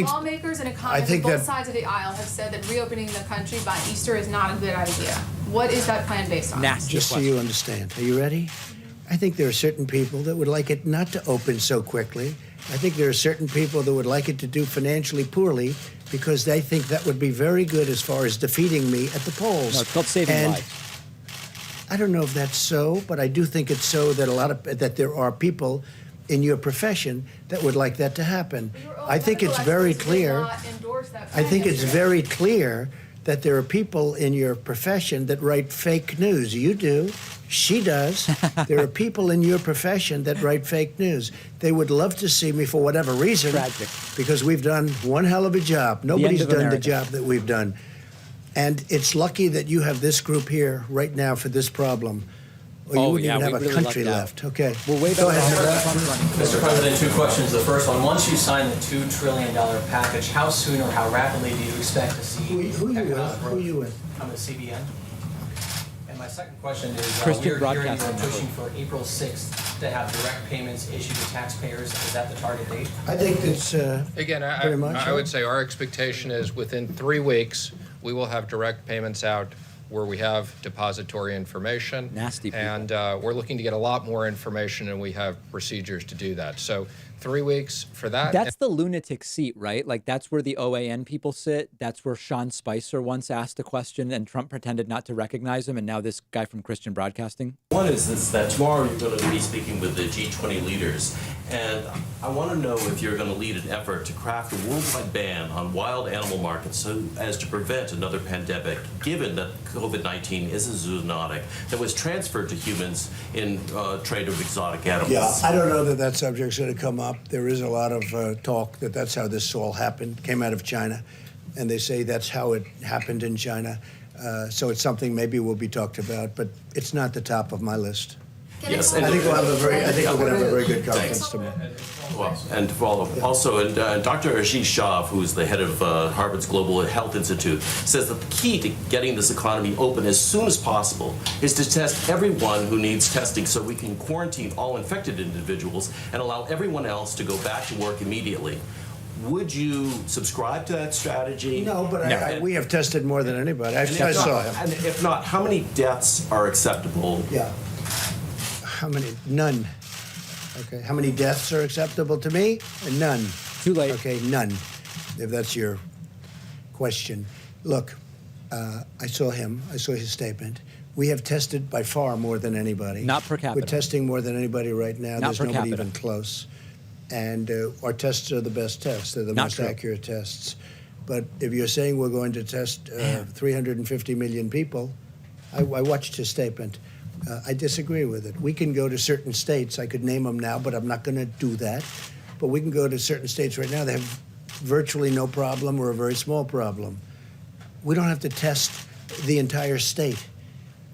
Lawmakers and economists on both sides of the aisle have said that reopening the country by Easter is not a good idea. What is that plan based on? Nasty just so question. you understand. Are you ready? I think there are certain people that would like it not to open so quickly. I think there are certain people that would like it to do financially poorly because they think that would be very good as far as defeating me at the polls. No, it's called saving And lives. I don't know if that's so, but I do think it's so that there are people in your profession that would like that to happen. I think it's very clear. I think it's very clear that there are people in your profession that write fake news. You do. She does. There are people in your profession that write fake news. They would love to see me for whatever reason. Tragic. Because we've done one hell of a job. Nobody's of done the America. job that we've done. And it's lucky that you have this group here right now for this problem. Or you Oh, wouldn't yeah, even we have a really country lucked out. left. Okay. We're way Go better ahead, off Mr. with Trump's running. Mr. President, 2 questions. The first one, once you sign the $2 trillion package, how soon or how rapidly do you expect to see Who you with? economic Who growth you with? come to CBN? And my second question is, Christian we're hearing Broadcasting you're pushing Network. for April 6th to have direct payments issued to taxpayers. Is that the target date? I think it's Again, very much. I would say our expectation is within 3 weeks, we will have direct payments out where we have depository information. Nasty people. And we're looking to get a lot more information, and we have procedures to do that. So 3 weeks for that. That's the lunatic seat, right? Like, that's where the OAN people sit. That's where Sean Spicer once asked a question and Trump pretended not to recognize him. And now this guy from Christian Broadcasting. One is this, that tomorrow you're going to be speaking with the G20 leaders, and I want to know if you're going to lead an effort to craft a worldwide ban on wild animal markets so as to prevent another pandemic, given that COVID-19 is a zoonotic that was transferred to humans in trade of exotic animals. Yeah, I don't know that that subject's going to come up. There is a lot of talk that that's how this all happened, came out of China, and they say that's how it happened in China. So it's something maybe will be talked about, but it's not the top of my list. Yes, I think we'll have a very, I think we're going to have a very good Thanks. conference tomorrow. Well, and to follow also, and Dr. Ashish Shah, who's the head of Harvard's Global Health Institute, says that the key to getting this economy open as soon as possible is to test everyone who needs testing so we can quarantine all infected individuals and allow everyone else to go back to work immediately. Would you subscribe to that strategy? No, but we have tested more than anybody. I And if saw not- him. And if not, how many deaths are acceptable? Yeah. How many? None. Okay. How many deaths are acceptable to me? None. Too late. Okay, none. If that's your question. Look, I saw him. I saw his statement. We have tested by far more than anybody. Not per capita. We're testing more than anybody right now. Not There's per nobody capita. even close. And our tests are the best tests. They're the Not most true. accurate tests. But if you're saying we're going to test 350 million people, I watched his statement. I disagree with it. We can go to certain states. I could name them now, but I'm not going to do that. But we can go to certain states right now that have virtually no problem or a very small problem. We don't have to test the entire state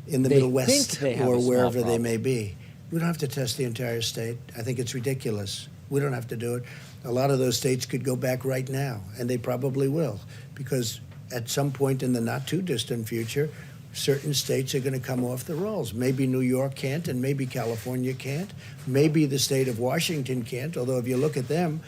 in the They Middle think West they have or a small wherever they problem. may be. We don't have to test the entire state. I think it's ridiculous. We don't have to do it. A lot of those states could go back right now, and they probably will, because at some point in the not too distant future, certain states are going to come off the rolls. Maybe New York can't, and maybe California can't. Maybe the state of Washington can't, although if you look at them,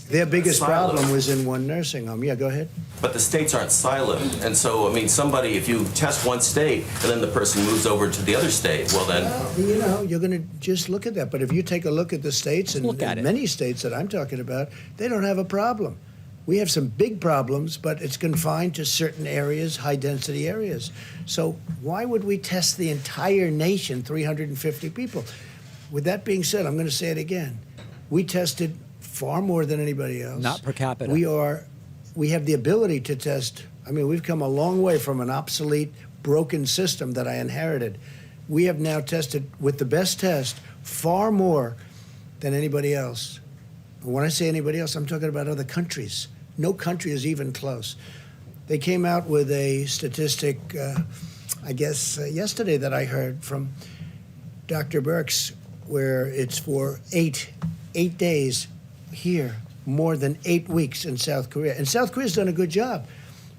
their biggest problem was in one nursing home. Yeah, go ahead. But the states aren't silent. And so, I mean, somebody, if you test one state and then the person moves over to the other state, well then... You know, you're going to just look at that. But if you take a look at the states, and many states that I'm talking about, they don't have a problem. We have some big problems, but it's confined to certain areas, high-density areas. So why would we test the entire nation, 350 people? With that being said, I'm going to say it again. We tested far more than anybody else. Not per capita. We have the ability to test. I mean, we've come a long way from an obsolete, broken system that I inherited. We have now tested, with the best test, far more than anybody else. When I say anybody else, I'm talking about other countries. No country is even close. They came out with a statistic, I guess, yesterday that I heard from Dr. Birx, where it's for eight days here, more than 8 weeks in South Korea. And South Korea's done a good job.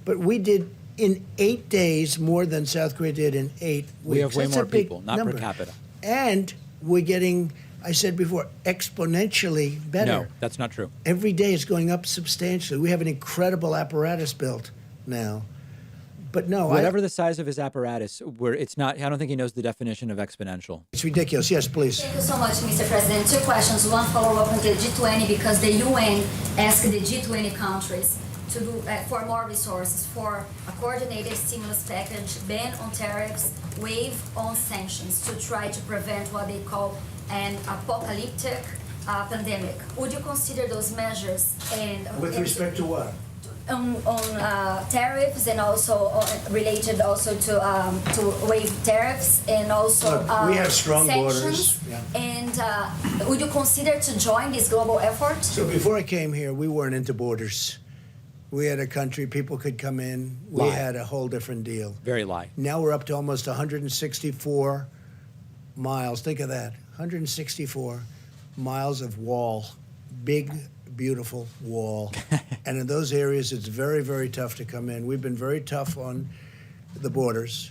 But we did in 8 days more than South Korea did in 8 weeks. We have way That's more a big people, not number. per capita. And we're getting, I said before, exponentially better. No, that's not true. Every day it's going up substantially. We have an incredible apparatus built now. But no, Whatever the size of his apparatus, it's not. I don't think he knows the definition of exponential. It's ridiculous. Yes, please. Thank you so much, Mr. President. 2 questions. One follow-up on the G20, because the UN asked the G20 countries to do for more resources for a coordinated stimulus package, ban on tariffs, waive on sanctions to try to prevent what they call an apocalyptic pandemic. Would you consider those measures? And With respect to what? on tariffs, and also related also to waive tariffs, and also Look, we have strong sanctions. borders. Yeah. And would you consider to join this global effort? So before I came here, we weren't into borders. We had a country, people could come in. We Lie. had a whole different deal. Very lie. Now we're up to almost 164 miles. Think of that. 164 miles of wall. Big, beautiful wall. And in those areas, it's very, very tough to come in. We've been very tough on the borders.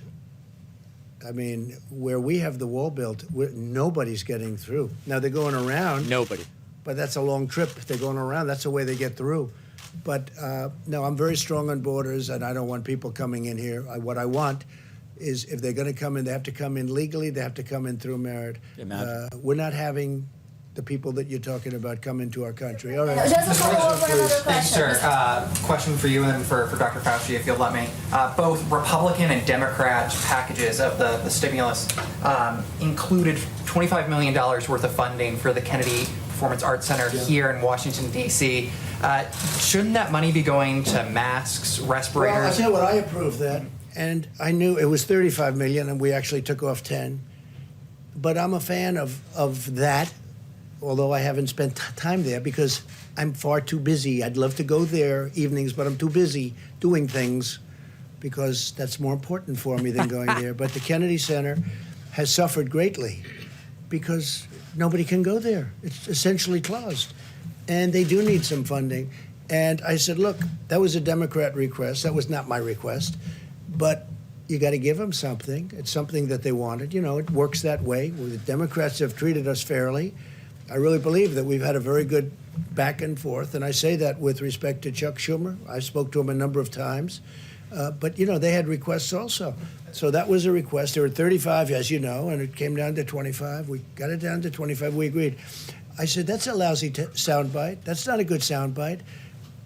I mean, where we have the wall built, nobody's getting through. Now they're going around. Nobody. But that's a long trip. They're going around. That's the way they get through. But no, I'm very strong on borders, and I don't want people coming in here. What I want is, if they're going to come in, they have to come in legally. They have to come in through merit. We're not having the people that you're talking about come into our country. All right. Just a follow-up on another Thanks, question. sir. Question for you and then for Dr. Fauci, if you'll let me. Both Republican and Democrat packages of the stimulus included $25 million worth of funding for the Kennedy Performance Arts Center here in Washington, D.C. Shouldn't that money be going to masks, respirators? Well, I'll tell you what, I approved that. And I knew it was $35 million, and we actually took off 10. But I'm a fan of that, although I haven't spent time there because I'm far too busy. I'd love to go there evenings, but I'm too busy doing things because that's more important for me than going there. But the Kennedy Center has suffered greatly because nobody can go there. It's essentially closed. And they do need some funding. And I said, look, that was a Democrat request. That was not my request. But you got to give them something. It's something that they wanted. You know, it works that way. The Democrats have treated us fairly. I really believe that we've had a very good back and forth, and I say that with respect to Chuck Schumer. I spoke to him a number of times. But, you know, they had requests also. So that was a request. There were 35, as you know, and it came down to 25. We got it down to 25. We agreed. I said, that's a lousy soundbite. That's not a good soundbite,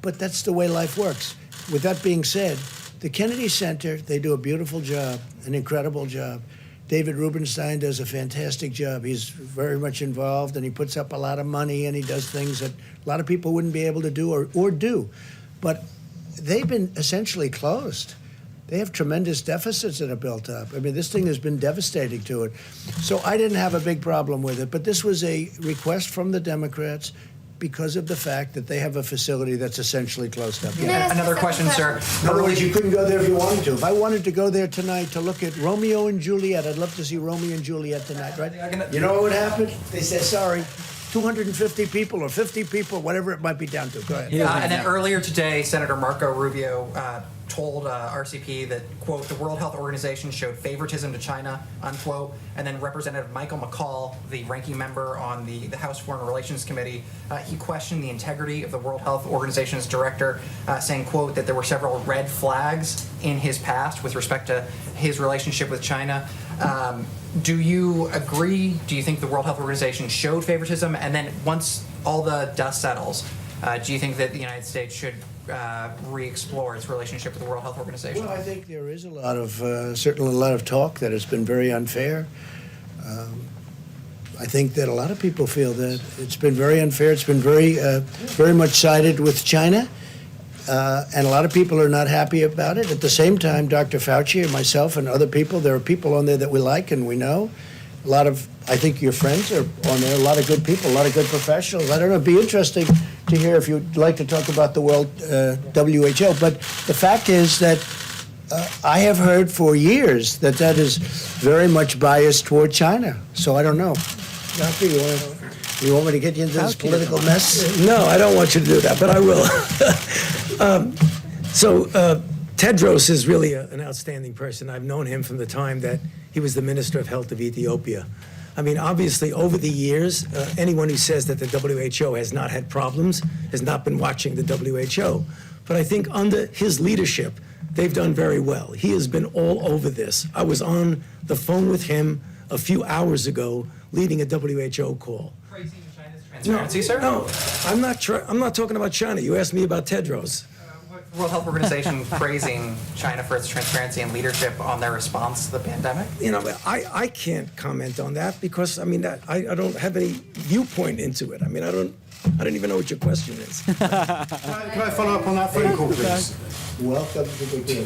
but that's the way life works. With that being said, the Kennedy Center, they do a beautiful job, an incredible job. David Rubenstein does a fantastic job. He's very much involved, and he puts up a lot of money, and he does things that a lot of people wouldn't be able to do or do. But they've been essentially closed. They have tremendous deficits that are built up. I mean, this thing has been devastating to it. So I didn't have a big problem with it. But this was a request from the Democrats because of the fact that they have a facility that's essentially closed up. Another question, sir. In other words, you couldn't go there if you wanted to. If I wanted to go there tonight to look at Romeo and Juliet, I'd love to see Romeo and Juliet tonight, right? You know what would happen? They say, sorry. 250 people or 50 people, whatever it might be down to. Go ahead. And then earlier today, Senator Marco Rubio told RCP that, quote, the World Health Organization showed favoritism to China, unquote. And then Representative Michael McCall, the ranking member on the House Foreign Relations Committee, he questioned the integrity of the World Health Organization's director, saying, quote, that there were several red flags in his past with respect to his relationship with China. Do you agree? Do you think the World Health Organization showed favoritism? And then once all the dust settles, do you think that the United States should re-explore its relationship with the World Health Organization? Well, I think there is a lot of, certainly a lot of talk that has been very unfair. I think that a lot of people feel that it's been very unfair. It's been very much sided with China. And a lot of people are not happy about it. At the same time, Dr. Fauci and myself and other people, there are people on there that we like and we know. A lot of, I think your friends are on there, a lot of good people, a lot of good professionals. I don't know, it'd be interesting to hear if you'd like to talk about the World WHO. But the fact is that I have heard for years that that is very much biased toward China. So I don't know. Doctor, you want me to get you into this political mess? No, I don't want you to do that, but I will. Tedros is really an outstanding person. I've known him from the time that he was the Minister of Health of Ethiopia. I mean, obviously, over the years, anyone who says that the WHO has not had problems has not been watching the WHO. But I think under his leadership, they've done very well. He has been all over this. I was on the phone with him a few hours ago, leading a WHO call. Praising China's transparency, sir? No, I'm not talking about China. You asked me about Tedros. World Health Organization praising China for its transparency and leadership on their response to the pandemic? You know, I can't comment on that because, I mean, I don't have any viewpoint into it. I mean, I don't even know what your question is. Can I follow up on that phone call, please? Welcome to the game.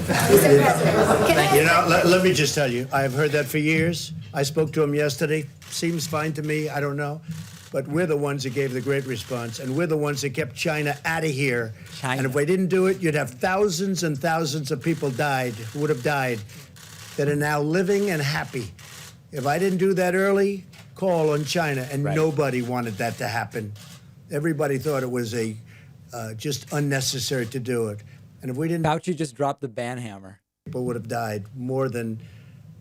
You know, let me just tell you, I've heard that for years. I spoke to him yesterday. Seems fine to me. I don't know. But we're the ones that gave the great response, and we're the ones that kept China out of here. And if we didn't do it, you'd have thousands and thousands of people who would have died, that are now living and happy. If I didn't do that early, call on China, and nobody wanted that to happen. Everybody thought it was just unnecessary to do it. And if we didn't, Fauci just dropped the ban hammer. People would have died more than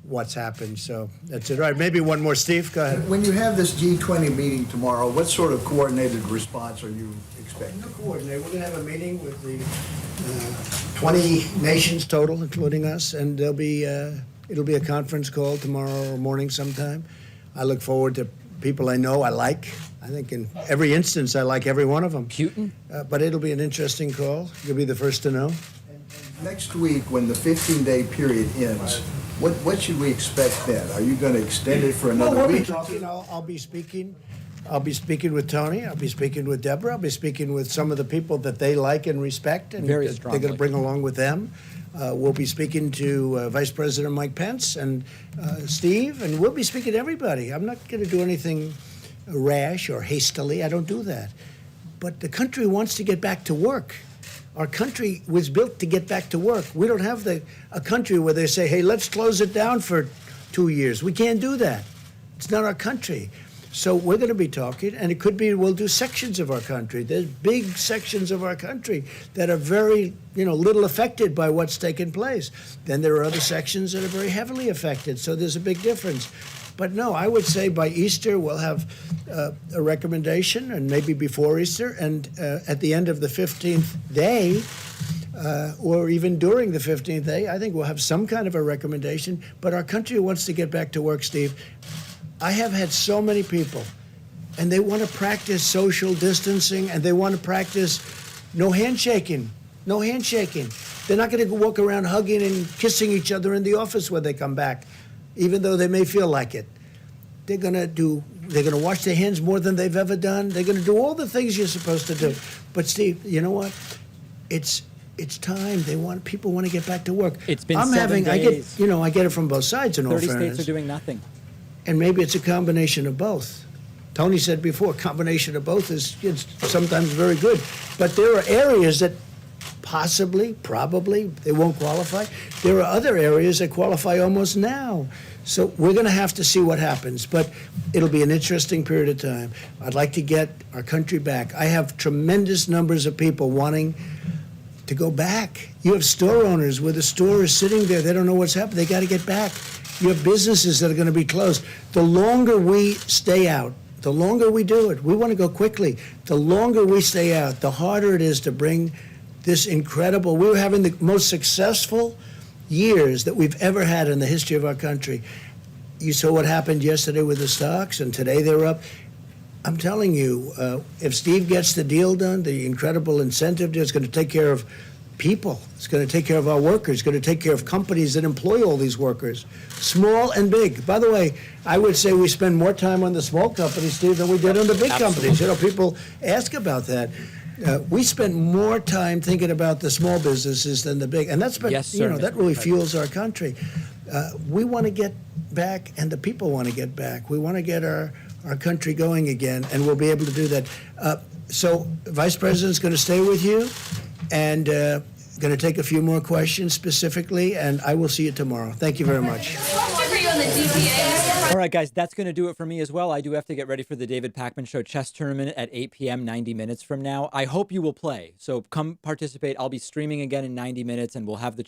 what's happened. So that's it. All right, maybe one more, Steve. Go ahead. When you have this G20 meeting tomorrow, what sort of coordinated response are you expecting? We're going to have a meeting with the 20 nations total, including us, and it'll be a conference call tomorrow morning sometime. I look forward to people I know, I like. I think in every instance, I like every one of them. Putin? But it'll be an interesting call. You'll be the first to know. Next week, when the 15-day period ends, what should we expect then? Are you going to extend it for another week? I'll be speaking. I'll be speaking with Tony. I'll be speaking with Deborah. I'll be speaking with some of the people that they like and respect, and Very they're strongly. going to bring along with them. We'll be speaking to Vice President Mike Pence and Steve, and we'll be speaking to everybody. I'm not going to do anything rash or hastily. I don't do that. But the country wants to get back to work. Our country was built to get back to work. We don't have a country where they say, hey, let's close it down for 2 years. We can't do that. It's not our country. So we're going to be talking, and it could be we'll do sections of our country. There's big sections of our country that are very, little affected by what's taken place. Then there are other sections that are very heavily affected. So there's a big difference. But no, I would say by Easter we'll have a recommendation, and maybe before Easter, and at the end of the 15th day, or even during the 15th day, I think we'll have some kind of a recommendation. But our country wants to get back to work, Steve. I have had so many people, and they want to practice social distancing, and they want to practice no handshaking. No handshaking. They're not going to walk around hugging and kissing each other in the office when they come back, even though they may feel like it. They're going to wash their hands more than they've ever done. They're going to do all the things you're supposed to do. But Steve, you know what? It's time. People want to get back to work. It's been 7 days. I get it from both sides in all 30 fairness. states are doing nothing. And maybe it's a combination of both. Tony said before, combination of both is sometimes very good. But there are areas that possibly, probably, they won't qualify. There are other areas that qualify almost now. So we're going to have to see what happens, but it'll be an interesting period of time. I'd like to get our country back. I have tremendous numbers of people wanting to go back. You have store owners where the store is sitting there. They don't know what's happening. They got to get back. You have businesses that are going to be closed. The longer we stay out, the longer we do it, we want to go quickly. The longer we stay out, the harder it is to bring this incredible, we were having the most successful years that we've ever had in the history of our country. You saw what happened yesterday with the stocks, and today they're up. I'm telling you, if Steve gets the deal done, the incredible incentive deal is going to take care of people. It's going to take care of our workers. It's going to take care of companies that employ all these workers, small and big. By the way, I would say we spend more time on the small companies, Steve, than we did on the big companies. You know, people ask about that. We spend more time thinking about the small businesses than the big, and that's been, Yes, sir, that Mr. really President. fuels our country. We want to get back, and the people want to get back. We want to get our country going again, and we'll be able to do that. So, Vice President's going to stay with you, and going to take a few more questions specifically, and I will see you tomorrow. Thank you very much. Question for you on the DPA. All right, guys, that's going to do it for me as well. I do have to get ready for the David Pakman Show chess tournament at 8 p.m., 90 minutes from now. I hope you will play. So come participate. I'll be streaming again in 90 minutes, and we'll have the